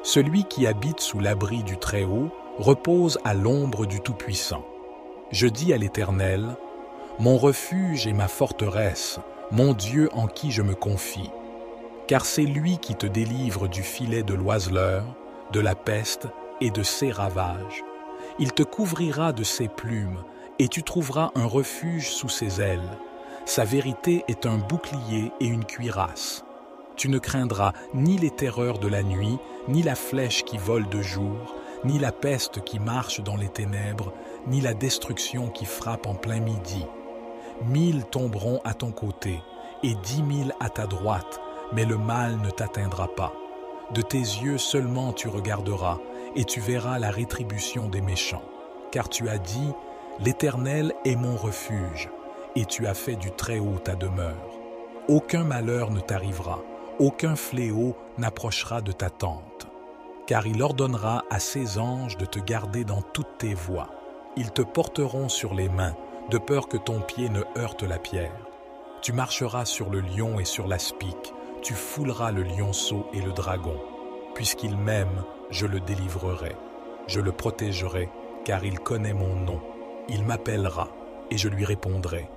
Celui qui habite sous l'abri du Très-Haut repose à l'ombre du Tout-Puissant. Je dis à l'Éternel, mon refuge et ma forteresse, mon Dieu en qui je me confie. Car c'est lui qui te délivre du filet de l'oiseleur, de la peste et de ses ravages. Il te couvrira de ses plumes, et tu trouveras un refuge sous ses ailes. Sa vérité est un bouclier et une cuirasse. Tu ne craindras ni les terreurs de la nuit, ni la flèche qui vole de jour, ni la peste qui marche dans les ténèbres, ni la destruction qui frappe en plein midi. 1000 tomberont à ton côté, et 10 000 à ta droite, mais le mal ne t'atteindra pas. De tes yeux seulement tu regarderas, et tu verras la rétribution des méchants. Car tu as dit, l'Éternel est mon refuge, et tu as fait du Très-Haut ta demeure. Aucun malheur ne t'arrivera, aucun fléau n'approchera de ta tente. Car il ordonnera à ses anges de te garder dans toutes tes voies. Ils te porteront sur les mains, de peur que ton pied ne heurte la pierre. Tu marcheras sur le lion et sur l'aspic, tu fouleras le lionceau et le dragon. Puisqu'il m'aime, je le délivrerai. Je le protégerai, car il connaît mon nom. Il m'appellera, et je lui répondrai.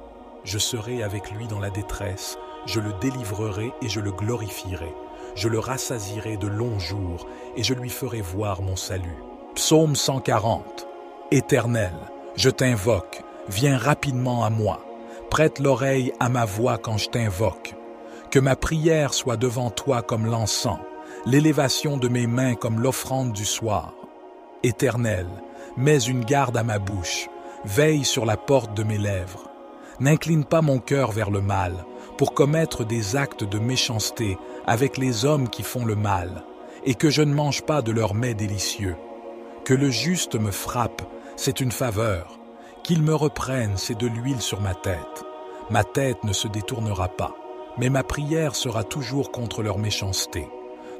Je serai avec lui dans la détresse, je le délivrerai et je le glorifierai. Je le rassasierai de longs jours, et je lui ferai voir mon salut. Psaume 140. Éternel, je t'invoque, viens rapidement à moi. Prête l'oreille à ma voix quand je t'invoque. Que ma prière soit devant toi comme l'encens, l'élévation de mes mains comme l'offrande du soir. Éternel, mets une garde à ma bouche, veille sur la porte de mes lèvres. N'incline pas mon cœur vers le mal, pour commettre des actes de méchanceté avec les hommes qui font le mal, et que je ne mange pas de leurs mets délicieux. Que le juste me frappe, c'est une faveur. Qu'il me reprenne, c'est de l'huile sur ma tête. Ma tête ne se détournera pas, mais ma prière sera toujours contre leur méchanceté.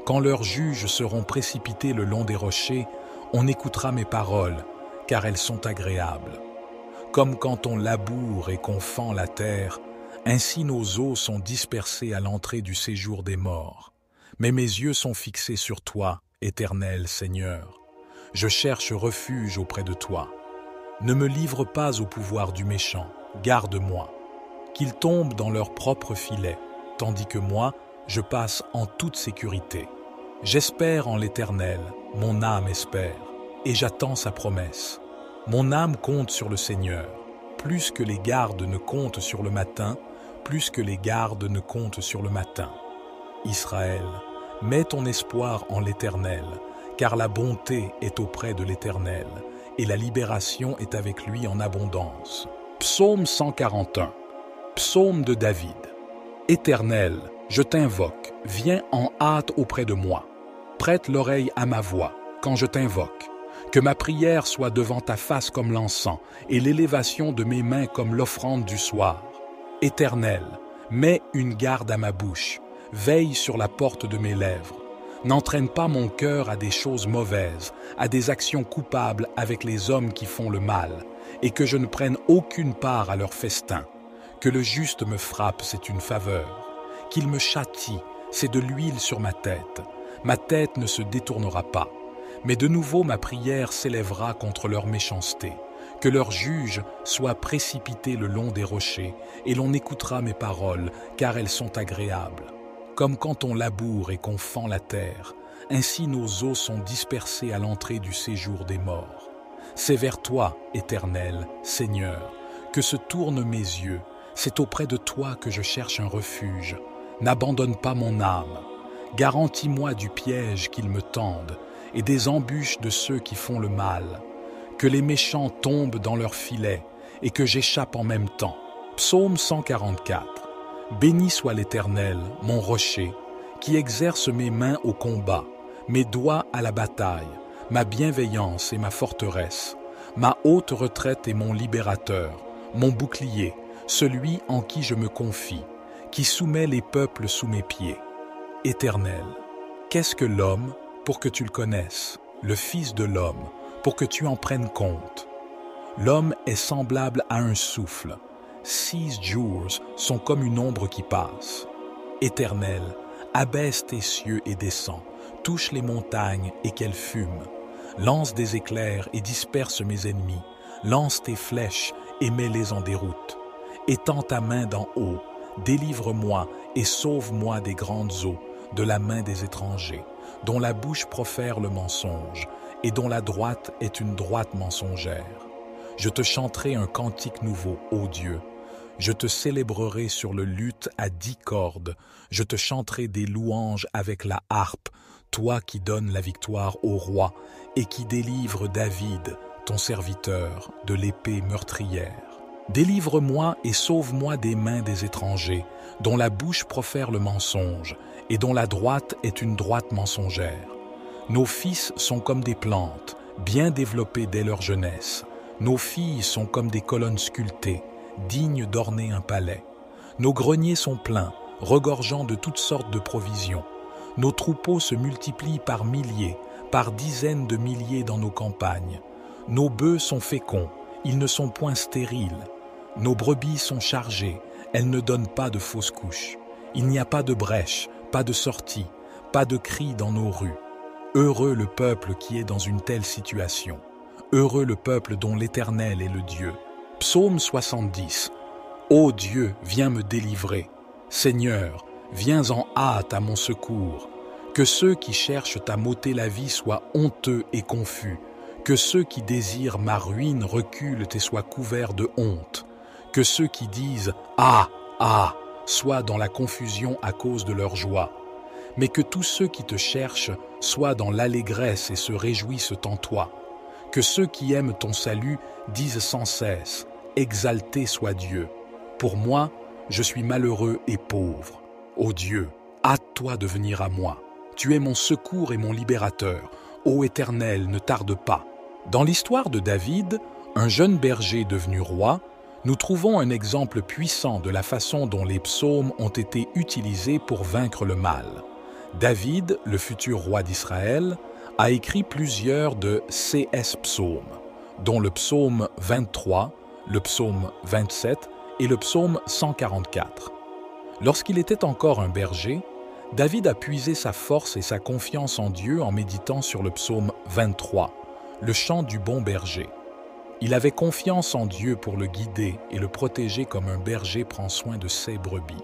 Quand leurs juges seront précipités le long des rochers, on écoutera mes paroles, car elles sont agréables. Comme quand on laboure et qu'on fend la terre, ainsi nos os sont dispersés à l'entrée du séjour des morts. Mais mes yeux sont fixés sur toi, Éternel Seigneur. Je cherche refuge auprès de toi. Ne me livre pas au pouvoir du méchant, garde-moi. Qu'ils tombent dans leur propre filet, tandis que moi, je passe en toute sécurité. J'espère en l'Éternel, mon âme espère, et j'attends sa promesse. Mon âme compte sur le Seigneur, plus que les gardes ne comptent sur le matin, plus que les gardes ne comptent sur le matin. Israël, mets ton espoir en l'Éternel, car la bonté est auprès de l'Éternel, et la libération est avec lui en abondance. Psaume 141. Psaume de David. Éternel, je t'invoque, viens en hâte auprès de moi. Prête l'oreille à ma voix quand je t'invoque. Que ma prière soit devant ta face comme l'encens, et l'élévation de mes mains comme l'offrande du soir. Éternel, mets une garde à ma bouche, veille sur la porte de mes lèvres. N'entraîne pas mon cœur à des choses mauvaises, à des actions coupables avec les hommes qui font le mal, et que je ne prenne aucune part à leur festin. Que le juste me frappe, c'est une faveur. Qu'il me châtie, c'est de l'huile sur ma tête. Ma tête ne se détournera pas. Mais de nouveau ma prière s'élèvera contre leur méchanceté. Que leur juge soit précipité le long des rochers, et l'on écoutera mes paroles, car elles sont agréables. Comme quand on laboure et qu'on fend la terre, ainsi nos os sont dispersés à l'entrée du séjour des morts. C'est vers toi, Éternel, Seigneur, que se tournent mes yeux. C'est auprès de toi que je cherche un refuge. N'abandonne pas mon âme. Garantis-moi du piège qu'ils me tendent et des embûches de ceux qui font le mal. Que les méchants tombent dans leurs filets et que j'échappe en même temps. Psaume 144. Béni soit l'Éternel, mon rocher, qui exerce mes mains au combat, mes doigts à la bataille, ma bienveillance et ma forteresse, ma haute retraite et mon libérateur, mon bouclier, celui en qui je me confie, qui soumet les peuples sous mes pieds. Éternel, qu'est-ce que l'homme pour que tu le connaisses, le Fils de l'homme pour que tu en prennes compte? L'homme est semblable à un souffle. 6 jours sont comme une ombre qui passe. Éternel, abaisse tes cieux et descends, touche les montagnes et qu'elles fument. Lance des éclairs et disperse mes ennemis. Lance tes flèches et mets-les en déroute. Étends ta main d'en haut, délivre-moi et sauve-moi des grandes eaux, de la main des étrangers, dont la bouche profère le mensonge et dont la droite est une droite mensongère. Je te chanterai un cantique nouveau, ô Dieu. Je te célébrerai sur le luth à 10 cordes. Je te chanterai des louanges avec la harpe, toi qui donnes la victoire au roi et qui délivre David, ton serviteur, de l'épée meurtrière. Délivre-moi et sauve-moi des mains des étrangers, dont la bouche profère le mensonge et dont la droite est une droite mensongère. Nos fils sont comme des plantes, bien développées dès leur jeunesse. Nos filles sont comme des colonnes sculptées, dignes d'orner un palais. Nos greniers sont pleins, regorgeant de toutes sortes de provisions. Nos troupeaux se multiplient par milliers, par dizaines de milliers dans nos campagnes. Nos bœufs sont féconds, ils ne sont point stériles. Nos brebis sont chargées, elles ne donnent pas de fausses couches. Il n'y a pas de brèche, pas de sortie, pas de cri dans nos rues. Heureux le peuple qui est dans une telle situation. Heureux le peuple dont l'Éternel est le Dieu. Psaume 70. Ô Dieu, viens me délivrer. Seigneur, viens en hâte à mon secours. Que ceux qui cherchent à m'ôter la vie soient honteux et confus. Que ceux qui désirent ma ruine reculent et soient couverts de honte. Que ceux qui disent « Ah, ah !» soient dans la confusion à cause de leur joie. Mais que tous ceux qui te cherchent soient dans l'allégresse et se réjouissent en toi. Que ceux qui aiment ton salut disent sans cesse « Exalté soit Dieu ». Pour moi, je suis malheureux et pauvre. Ô Dieu, hâte-toi de venir à moi. Tu es mon secours et mon libérateur. Ô Éternel, ne tarde pas. Dans l'histoire de David, un jeune berger devenu roi, nous trouvons un exemple puissant de la façon dont les psaumes ont été utilisés pour vaincre le mal. David, le futur roi d'Israël, a écrit plusieurs de CS psaumes, dont le psaume 23, le psaume 27 et le psaume 144. Lorsqu'il était encore un berger, David a puisé sa force et sa confiance en Dieu en méditant sur le psaume 23, le chant du bon berger. Il avait confiance en Dieu pour le guider et le protéger comme un berger prend soin de ses brebis.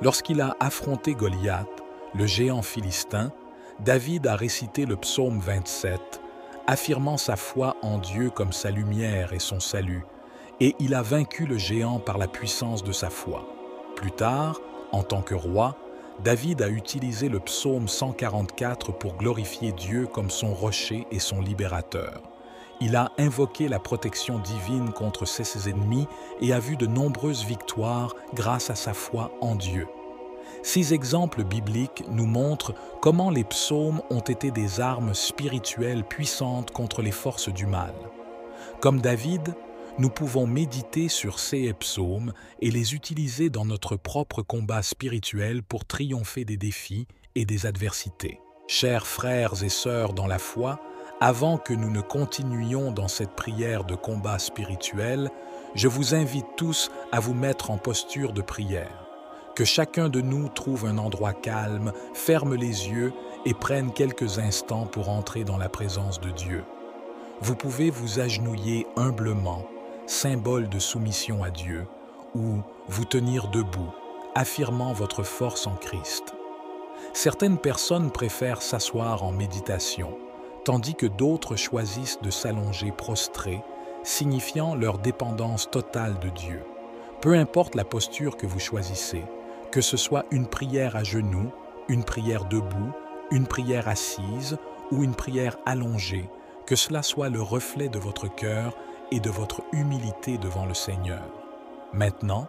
Lorsqu'il a affronté Goliath, le géant philistin, David a récité le psaume 27, affirmant sa foi en Dieu comme sa lumière et son salut, et il a vaincu le géant par la puissance de sa foi. Plus tard, en tant que roi, David a utilisé le psaume 144 pour glorifier Dieu comme son rocher et son libérateur. Il a invoqué la protection divine contre ses ennemis et a vu de nombreuses victoires grâce à sa foi en Dieu. Ces exemples bibliques nous montrent comment les psaumes ont été des armes spirituelles puissantes contre les forces du mal. Comme David, nous pouvons méditer sur ces psaumes et les utiliser dans notre propre combat spirituel pour triompher des défis et des adversités. Chers frères et sœurs dans la foi, avant que nous ne continuions dans cette prière de combat spirituel, je vous invite tous à vous mettre en posture de prière. Que chacun de nous trouve un endroit calme, ferme les yeux et prenne quelques instants pour entrer dans la présence de Dieu. Vous pouvez vous agenouiller humblement, symbole de soumission à Dieu, ou vous tenir debout, affirmant votre force en Christ. Certaines personnes préfèrent s'asseoir en méditation, tandis que d'autres choisissent de s'allonger prostrés, signifiant leur dépendance totale de Dieu. Peu importe la posture que vous choisissez, que ce soit une prière à genoux, une prière debout, une prière assise ou une prière allongée, que cela soit le reflet de votre cœur et de votre humilité devant le Seigneur. Maintenant,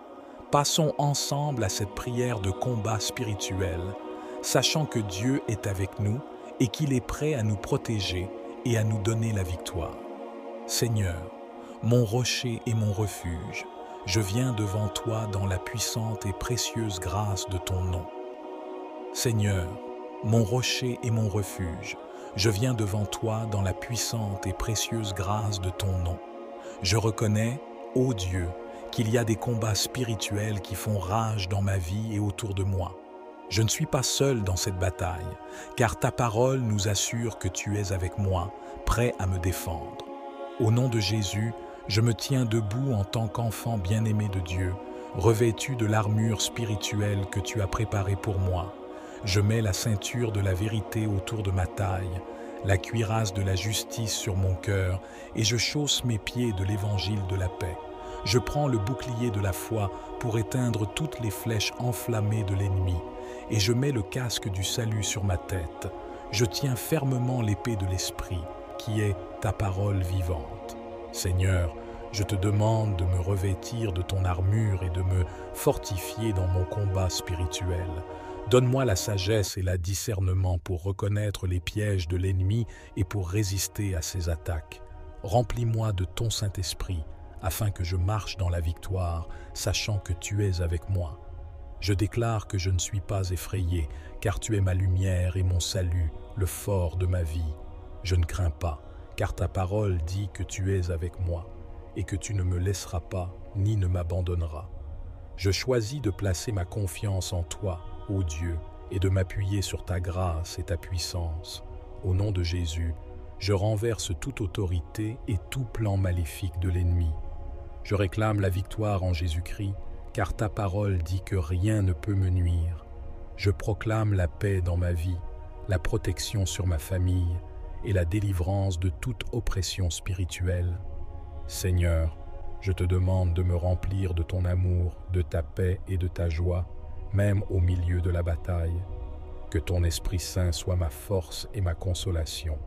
passons ensemble à cette prière de combat spirituel, sachant que Dieu est avec nous et qu'il est prêt à nous protéger et à nous donner la victoire. Seigneur, mon rocher et mon refuge, je viens devant toi dans la puissante et précieuse grâce de ton nom. Seigneur, mon rocher et mon refuge, je viens devant toi dans la puissante et précieuse grâce de ton nom. Je reconnais, ô Dieu, qu'il y a des combats spirituels qui font rage dans ma vie et autour de moi. Je ne suis pas seul dans cette bataille, car ta parole nous assure que tu es avec moi, prêt à me défendre. Au nom de Jésus, je me tiens debout en tant qu'enfant bien-aimé de Dieu, revêtu de l'armure spirituelle que tu as préparée pour moi. Je mets la ceinture de la vérité autour de ma taille, la cuirasse de la justice sur mon cœur, et je chausse mes pieds de l'évangile de la paix. Je prends le bouclier de la foi pour éteindre toutes les flèches enflammées de l'ennemi, et je mets le casque du salut sur ma tête. Je tiens fermement l'épée de l'Esprit, qui est ta parole vivante. Seigneur, je te demande de me revêtir de ton armure et de me fortifier dans mon combat spirituel. Donne-moi la sagesse et le discernement pour reconnaître les pièges de l'ennemi et pour résister à ses attaques. Remplis-moi de ton Saint-Esprit, afin que je marche dans la victoire, sachant que tu es avec moi. Je déclare que je ne suis pas effrayé, car tu es ma lumière et mon salut, le fort de ma vie. Je ne crains pas, car ta parole dit que tu es avec moi, et que tu ne me laisseras pas, ni ne m'abandonneras. Je choisis de placer ma confiance en toi, ô Dieu, et de m'appuyer sur ta grâce et ta puissance. Au nom de Jésus, je renverse toute autorité et tout plan maléfique de l'ennemi. Je réclame la victoire en Jésus-Christ, car ta parole dit que rien ne peut me nuire. Je proclame la paix dans ma vie, la protection sur ma famille et la délivrance de toute oppression spirituelle. Seigneur, je te demande de me remplir de ton amour, de ta paix et de ta joie, même au milieu de la bataille. Que ton Esprit Saint soit ma force et ma consolation.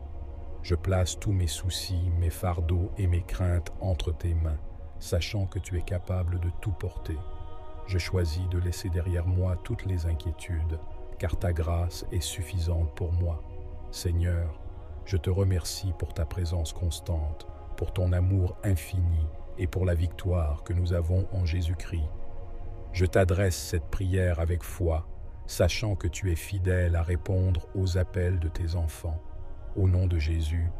Je place tous mes soucis, mes fardeaux et mes craintes entre tes mains, sachant que tu es capable de tout porter. Je choisis de laisser derrière moi toutes les inquiétudes, car ta grâce est suffisante pour moi. Seigneur, je te remercie pour ta présence constante, pour ton amour infini et pour la victoire que nous avons en Jésus-Christ. Je t'adresse cette prière avec foi, sachant que tu es fidèle à répondre aux appels de tes enfants. Au nom de Jésus,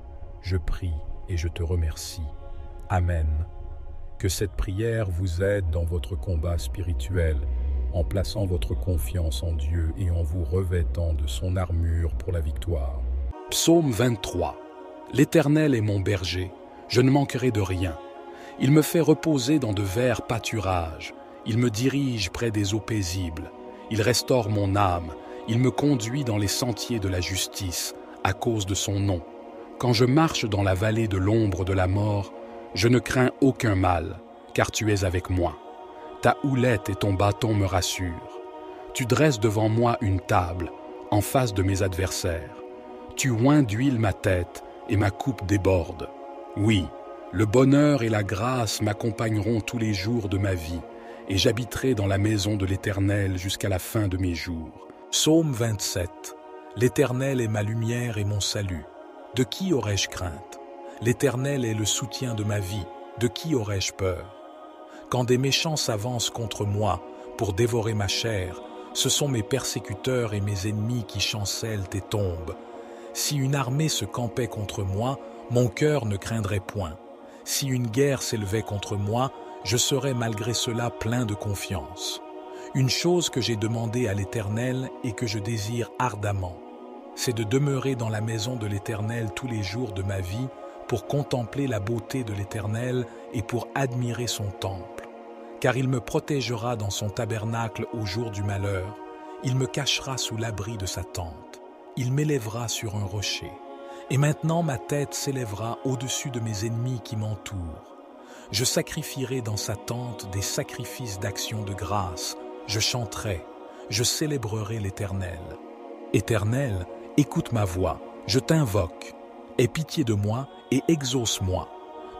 je prie et je te remercie. Amen. Que cette prière vous aide dans votre combat spirituel, en plaçant votre confiance en Dieu et en vous revêtant de son armure pour la victoire. Psaume 23. L'Éternel est mon berger, je ne manquerai de rien. Il me fait reposer dans de verts pâturages. Il me dirige près des eaux paisibles. Il restaure mon âme. Il me conduit dans les sentiers de la justice, à cause de son nom. Quand je marche dans la vallée de l'ombre de la mort, je ne crains aucun mal, car tu es avec moi. Ta houlette et ton bâton me rassurent. Tu dresses devant moi une table, en face de mes adversaires. Tu oins d'huile ma tête, et ma coupe déborde. Oui, le bonheur et la grâce m'accompagneront tous les jours de ma vie, et j'habiterai dans la maison de l'Éternel jusqu'à la fin de mes jours. Psaume 27. L'Éternel est ma lumière et mon salut. De qui aurais-je crainte? L'Éternel est le soutien de ma vie. De qui aurais-je peur? Quand des méchants s'avancent contre moi pour dévorer ma chair, ce sont mes persécuteurs et mes ennemis qui chancellent et tombent. Si une armée se campait contre moi, mon cœur ne craindrait point. Si une guerre s'élevait contre moi, je serais malgré cela plein de confiance. Une chose que j'ai demandée à l'Éternel et que je désire ardemment, c'est de demeurer dans la maison de l'Éternel tous les jours de ma vie pour contempler la beauté de l'Éternel et pour admirer son temple. Car il me protégera dans son tabernacle au jour du malheur, il me cachera sous l'abri de sa tente, il m'élèvera sur un rocher. Et maintenant ma tête s'élèvera au-dessus de mes ennemis qui m'entourent. Je sacrifierai dans sa tente des sacrifices d'action de grâce, je chanterai, je célébrerai l'Éternel. Éternel, écoute ma voix, je t'invoque. Aie pitié de moi et exauce-moi.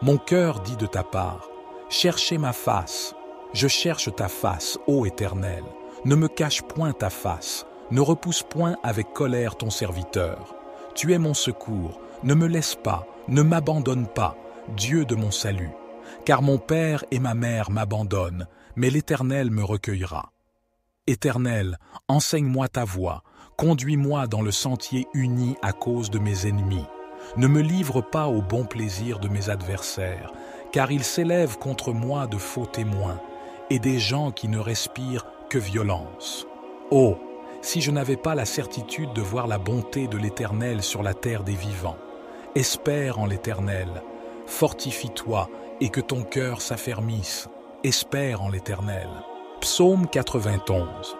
Mon cœur dit de ta part, cherchez ma face. Je cherche ta face, ô Éternel. Ne me cache point ta face, ne repousse point avec colère ton serviteur. Tu es mon secours, ne me laisse pas, ne m'abandonne pas, Dieu de mon salut. Car mon père et ma mère m'abandonnent, mais l'Éternel me recueillera. Éternel, enseigne-moi ta voie, conduis-moi dans le sentier uni à cause de mes ennemis. Ne me livre pas au bon plaisir de mes adversaires, car ils s'élèvent contre moi de faux témoins, et des gens qui ne respirent que violence. Oh, si je n'avais pas la certitude de voir la bonté de l'Éternel sur la terre des vivants. Espère en l'Éternel, fortifie-toi et que ton cœur s'affermisse. Espère en l'Éternel. Psaume 91.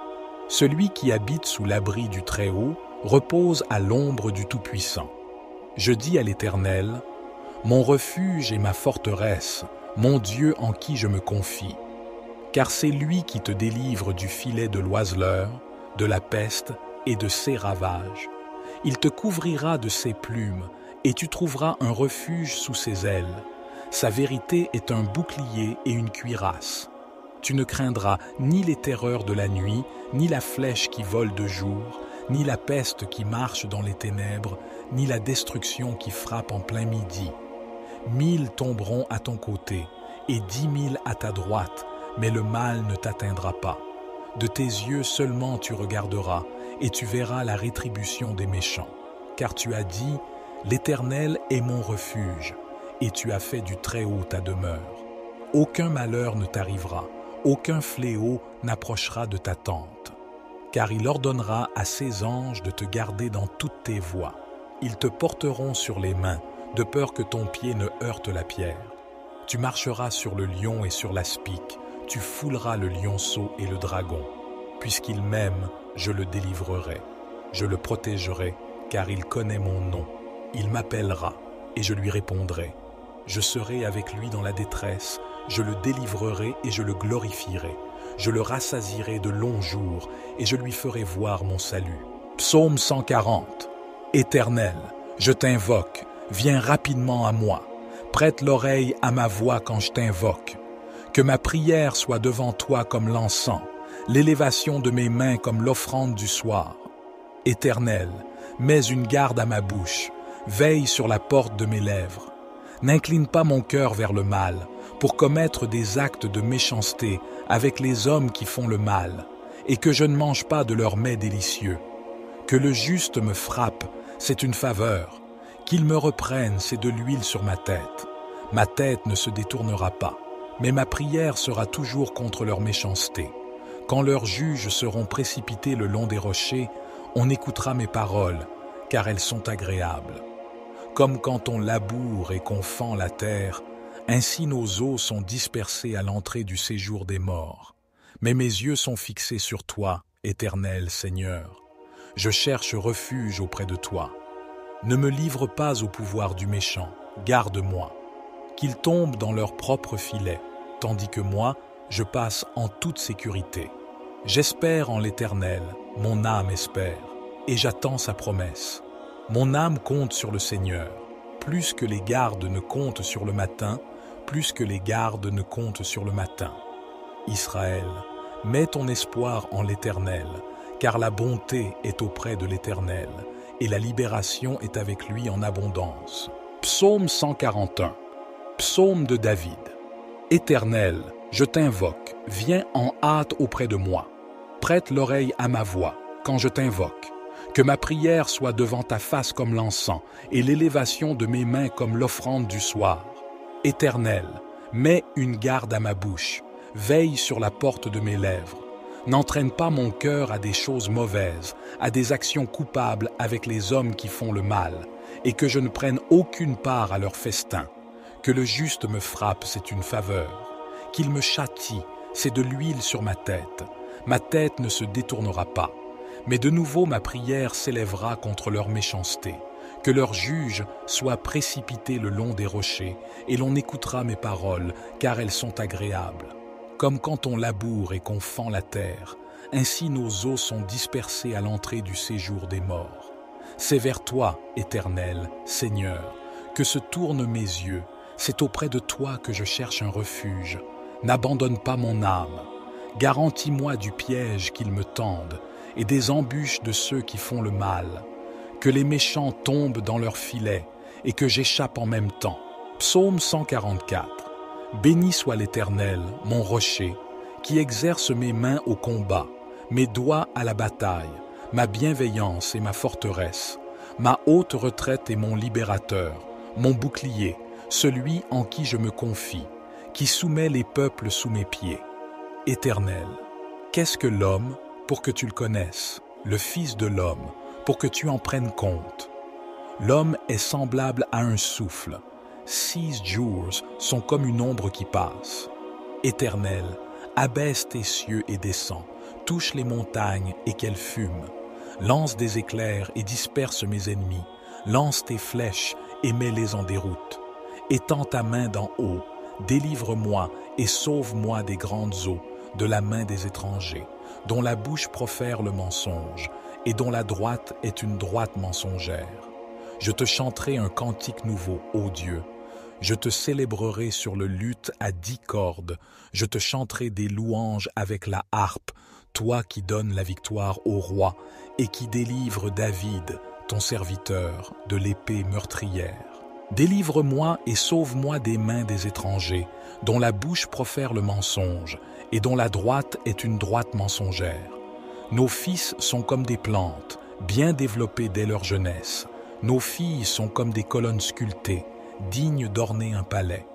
Celui qui habite sous l'abri du Très-Haut repose à l'ombre du Tout-Puissant. Je dis à l'Éternel, mon refuge et ma forteresse, mon Dieu en qui je me confie. Car c'est lui qui te délivre du filet de l'oiseleur, de la peste et de ses ravages. Il te couvrira de ses plumes, et tu trouveras un refuge sous ses ailes. Sa vérité est un bouclier et une cuirasse. Tu ne craindras ni les terreurs de la nuit, ni la flèche qui vole de jour, ni la peste qui marche dans les ténèbres, ni la destruction qui frappe en plein midi. 1000 tomberont à ton côté, et 10 000 à ta droite, mais le mal ne t'atteindra pas. De tes yeux seulement tu regarderas, et tu verras la rétribution des méchants. Car tu as dit, l'Éternel est mon refuge, et tu as fait du Très-Haut ta demeure. Aucun malheur ne t'arrivera, aucun fléau n'approchera de ta tente. Car il ordonnera à ses anges de te garder dans toutes tes voies. Ils te porteront sur les mains, de peur que ton pied ne heurte la pierre. Tu marcheras sur le lion et sur l'aspic, tu fouleras le lionceau et le dragon. Puisqu'il m'aime, je le délivrerai. Je le protégerai, car il connaît mon nom. Il m'appellera, et je lui répondrai. Je serai avec lui dans la détresse, je le délivrerai et je le glorifierai. Je le rassasierai de longs jours, et je lui ferai voir mon salut. Psaume 140. Éternel, je t'invoque, viens rapidement à moi. Prête l'oreille à ma voix quand je t'invoque. Que ma prière soit devant toi comme l'encens, l'élévation de mes mains comme l'offrande du soir. Éternel, mets une garde à ma bouche, veille sur la porte de mes lèvres. N'incline pas mon cœur vers le mal, pour commettre des actes de méchanceté avec les hommes qui font le mal, et que je ne mange pas de leurs mets délicieux. Que le juste me frappe, c'est une faveur. Qu'il me reprenne, c'est de l'huile sur ma tête. Ma tête ne se détournera pas, mais ma prière sera toujours contre leur méchanceté. Quand leurs juges seront précipités le long des rochers, on écoutera mes paroles, car elles sont agréables. Comme quand on laboure et qu'on fend la terre, ainsi nos os sont dispersés à l'entrée du séjour des morts. Mais mes yeux sont fixés sur toi, Éternel Seigneur. Je cherche refuge auprès de toi. Ne me livre pas au pouvoir du méchant, garde-moi. Qu'ils tombent dans leur propre filet, tandis que moi, je passe en toute sécurité. J'espère en l'Éternel, mon âme espère, et j'attends sa promesse. Mon âme compte sur le Seigneur, plus que les gardes ne comptent sur le matin, plus que les gardes ne comptent sur le matin. Israël, mets ton espoir en l'Éternel, car la bonté est auprès de l'Éternel, et la libération est avec lui en abondance. Psaume 141. Psaume de David. Éternel, je t'invoque, viens en hâte auprès de moi. Prête l'oreille à ma voix quand je t'invoque. Que ma prière soit devant ta face comme l'encens et l'élévation de mes mains comme l'offrande du soir. Éternel, mets une garde à ma bouche, veille sur la porte de mes lèvres. N'entraîne pas mon cœur à des choses mauvaises, à des actions coupables avec les hommes qui font le mal, et que je ne prenne aucune part à leur festin. Que le juste me frappe, c'est une faveur. Qu'il me châtie, c'est de l'huile sur ma tête. Ma tête ne se détournera pas. Mais de nouveau ma prière s'élèvera contre leur méchanceté. Que leurs juges soient précipités le long des rochers, et l'on écoutera mes paroles, car elles sont agréables. Comme quand on laboure et qu'on fend la terre, ainsi nos os sont dispersés à l'entrée du séjour des morts. C'est vers toi, Éternel, Seigneur, que se tournent mes yeux. C'est auprès de toi que je cherche un refuge. N'abandonne pas mon âme. Garantis-moi du piège qu'ils me tendent et des embûches de ceux qui font le mal. Que les méchants tombent dans leurs filets et que j'échappe en même temps. Psaume 144. Béni soit l'Éternel, mon rocher, qui exerce mes mains au combat, mes doigts à la bataille, ma bienveillance et ma forteresse, ma haute retraite et mon libérateur, mon bouclier, celui en qui je me confie, qui soumet les peuples sous mes pieds. Éternel, qu'est-ce que l'homme pour que tu le connaisses, le Fils de l'homme pour que tu en prennes compte? L'homme est semblable à un souffle. 6 jours sont comme une ombre qui passe. Éternel, abaisse tes cieux et descends, touche les montagnes et qu'elles fument. Lance des éclairs et disperse mes ennemis. Lance tes flèches et mets-les en déroute. Étends ta main d'en haut, délivre-moi et sauve-moi des grandes eaux, de la main des étrangers, dont la bouche profère le mensonge, et dont la droite est une droite mensongère. Je te chanterai un cantique nouveau, ô Dieu. Je te célébrerai sur le luth à 10 cordes. Je te chanterai des louanges avec la harpe, toi qui donnes la victoire au roi et qui délivre David, ton serviteur, de l'épée meurtrière. Délivre-moi et sauve-moi des mains des étrangers, dont la bouche profère le mensonge, et dont la droite est une droite mensongère. Nos fils sont comme des plantes, bien développées dès leur jeunesse. Nos filles sont comme des colonnes sculptées, dignes d'orner un palais.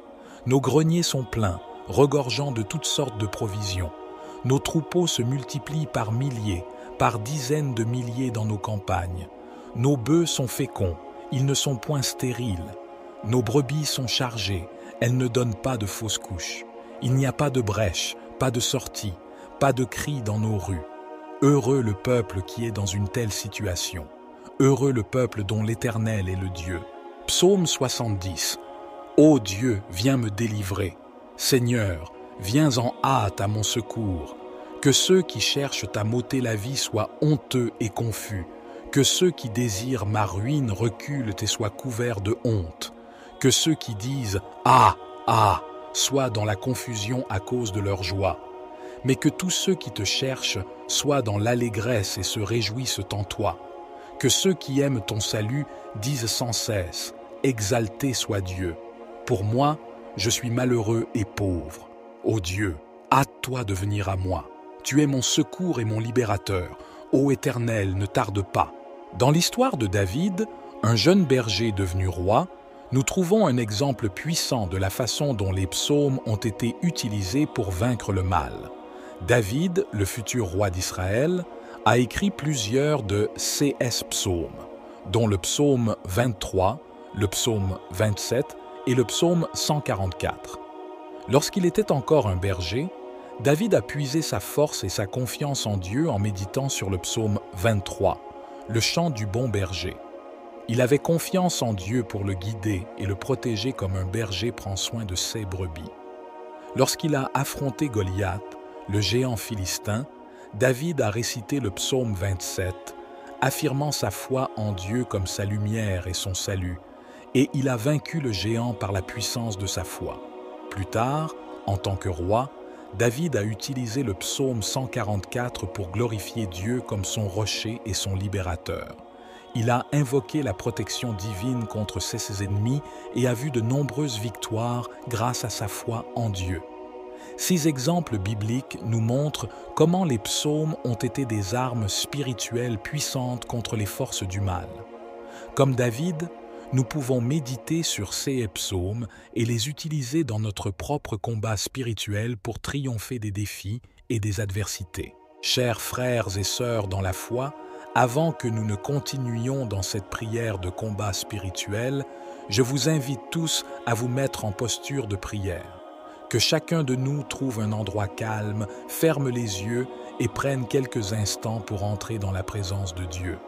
Nos greniers sont pleins, regorgeant de toutes sortes de provisions. Nos troupeaux se multiplient par milliers, par dizaines de milliers dans nos campagnes. Nos bœufs sont féconds, ils ne sont point stériles. Nos brebis sont chargées, elles ne donnent pas de fausses couches. Il n'y a pas de brèche, pas de sortie, pas de cri dans nos rues. Heureux le peuple qui est dans une telle situation. Heureux le peuple dont l'Éternel est le Dieu. Psaume 70. Ô Dieu, viens me délivrer. Seigneur, viens en hâte à mon secours. Que ceux qui cherchent à m'ôter la vie soient honteux et confus. Que ceux qui désirent ma ruine reculent et soient couverts de honte. Que ceux qui disent « Ah, ah !» soient dans la confusion à cause de leur joie. Mais que tous ceux qui te cherchent soient dans l'allégresse et se réjouissent en toi. Que ceux qui aiment ton salut disent sans cesse « Exalté soit Dieu !» Pour moi, je suis malheureux et pauvre. Ô Dieu, hâte-toi de venir à moi. Tu es mon secours et mon libérateur. Ô Éternel, ne tarde pas. Dans l'histoire de David, un jeune berger devenu roi, nous trouvons un exemple puissant de la façon dont les psaumes ont été utilisés pour vaincre le mal. David, le futur roi d'Israël, a écrit plusieurs de CS psaumes, dont le psaume 23, le psaume 27 et le psaume 144. Lorsqu'il était encore un berger, David a puisé sa force et sa confiance en Dieu en méditant sur le psaume 23, le chant du bon berger. Il avait confiance en Dieu pour le guider et le protéger comme un berger prend soin de ses brebis. Lorsqu'il a affronté Goliath, le géant philistin, David a récité le psaume 27, affirmant sa foi en Dieu comme sa lumière et son salut, et il a vaincu le géant par la puissance de sa foi. Plus tard, en tant que roi, David a utilisé le psaume 144 pour glorifier Dieu comme son rocher et son libérateur. Il a invoqué la protection divine contre ses ennemis et a vu de nombreuses victoires grâce à sa foi en Dieu. Ces exemples bibliques nous montrent comment les psaumes ont été des armes spirituelles puissantes contre les forces du mal. Comme David, nous pouvons méditer sur ces psaumes et les utiliser dans notre propre combat spirituel pour triompher des défis et des adversités. Chers frères et sœurs dans la foi, avant que nous ne continuions dans cette prière de combat spirituel, je vous invite tous à vous mettre en posture de prière. Que chacun de nous trouve un endroit calme, ferme les yeux et prenne quelques instants pour entrer dans la présence de Dieu.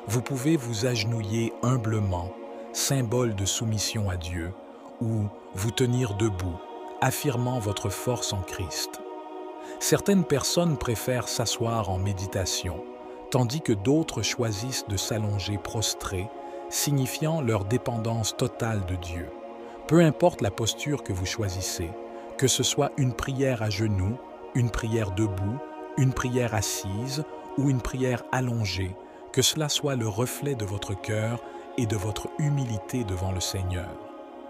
Vous pouvez vous agenouiller humblement, symbole de soumission à Dieu, ou vous tenir debout, affirmant votre force en Christ. Certaines personnes préfèrent s'asseoir en méditation, tandis que d'autres choisissent de s'allonger prostrés, signifiant leur dépendance totale de Dieu. Peu importe la posture que vous choisissez, que ce soit une prière à genoux, une prière debout, une prière assise ou une prière allongée, que cela soit le reflet de votre cœur et de votre humilité devant le Seigneur.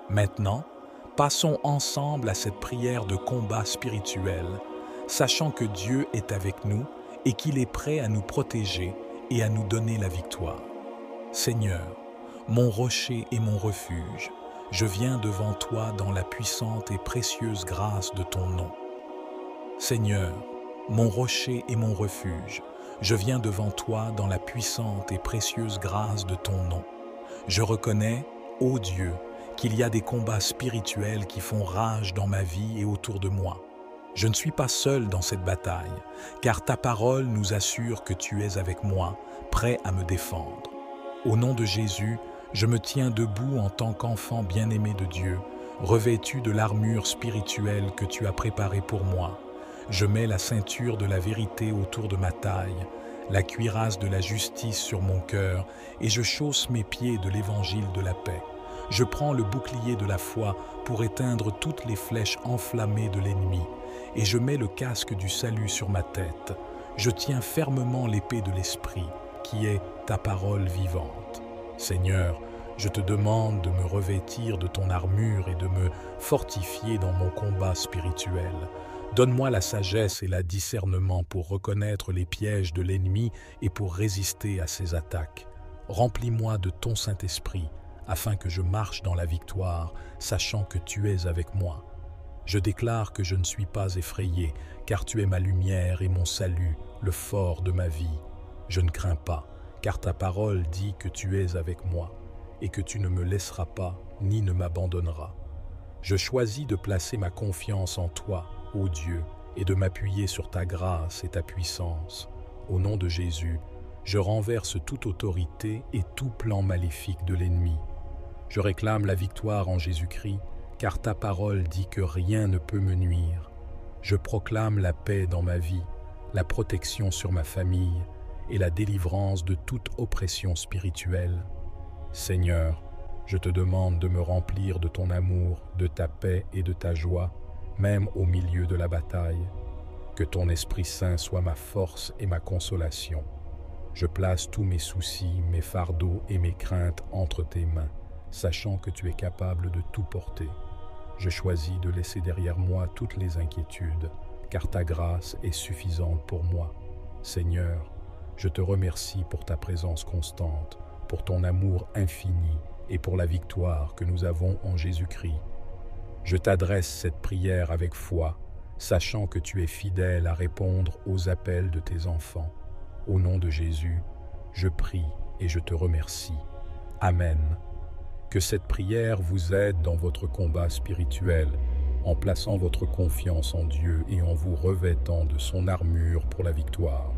Maintenant, passons ensemble à cette prière de combat spirituel, sachant que Dieu est avec nous et qu'il est prêt à nous protéger et à nous donner la victoire. Seigneur, mon rocher et mon refuge, je viens devant toi dans la puissante et précieuse grâce de ton nom. Seigneur, mon rocher et mon refuge, je viens devant toi dans la puissante et précieuse grâce de ton nom. Je reconnais, ô Dieu, qu'il y a des combats spirituels qui font rage dans ma vie et autour de moi. Je ne suis pas seul dans cette bataille, car ta parole nous assure que tu es avec moi, prêt à me défendre. Au nom de Jésus, je me tiens debout en tant qu'enfant bien-aimé de Dieu, revêtu de l'armure spirituelle que tu as préparée pour moi. Je mets la ceinture de la vérité autour de ma taille, la cuirasse de la justice sur mon cœur, et je chausse mes pieds de l'évangile de la paix. Je prends le bouclier de la foi pour éteindre toutes les flèches enflammées de l'ennemi, et je mets le casque du salut sur ma tête. Je tiens fermement l'épée de l'Esprit, qui est ta parole vivante. Seigneur, je te demande de me revêtir de ton armure et de me fortifier dans mon combat spirituel. Donne-moi la sagesse et le discernement pour reconnaître les pièges de l'ennemi et pour résister à ses attaques. Remplis-moi de ton Saint-Esprit, afin que je marche dans la victoire, sachant que tu es avec moi. Je déclare que je ne suis pas effrayé, car tu es ma lumière et mon salut, le fort de ma vie. Je ne crains pas, car ta parole dit que tu es avec moi, et que tu ne me laisseras pas, ni ne m'abandonneras. Je choisis de placer ma confiance en toi, ô Dieu, et de m'appuyer sur ta grâce et ta puissance. Au nom de Jésus, je renverse toute autorité et tout plan maléfique de l'ennemi. Je réclame la victoire en Jésus-Christ, car ta parole dit que rien ne peut me nuire. Je proclame la paix dans ma vie, la protection sur ma famille et la délivrance de toute oppression spirituelle. Seigneur, je te demande de me remplir de ton amour, de ta paix et de ta joie, même au milieu de la bataille. Que ton Esprit Saint soit ma force et ma consolation. Je place tous mes soucis, mes fardeaux et mes craintes entre tes mains, sachant que tu es capable de tout porter. Je choisis de laisser derrière moi toutes les inquiétudes, car ta grâce est suffisante pour moi. Seigneur, je te remercie pour ta présence constante, pour ton amour infini et pour la victoire que nous avons en Jésus-Christ. Je t'adresse cette prière avec foi, sachant que tu es fidèle à répondre aux appels de tes enfants. Au nom de Jésus, je prie et je te remercie. Amen. Que cette prière vous aide dans votre combat spirituel, en plaçant votre confiance en Dieu et en vous revêtant de son armure pour la victoire.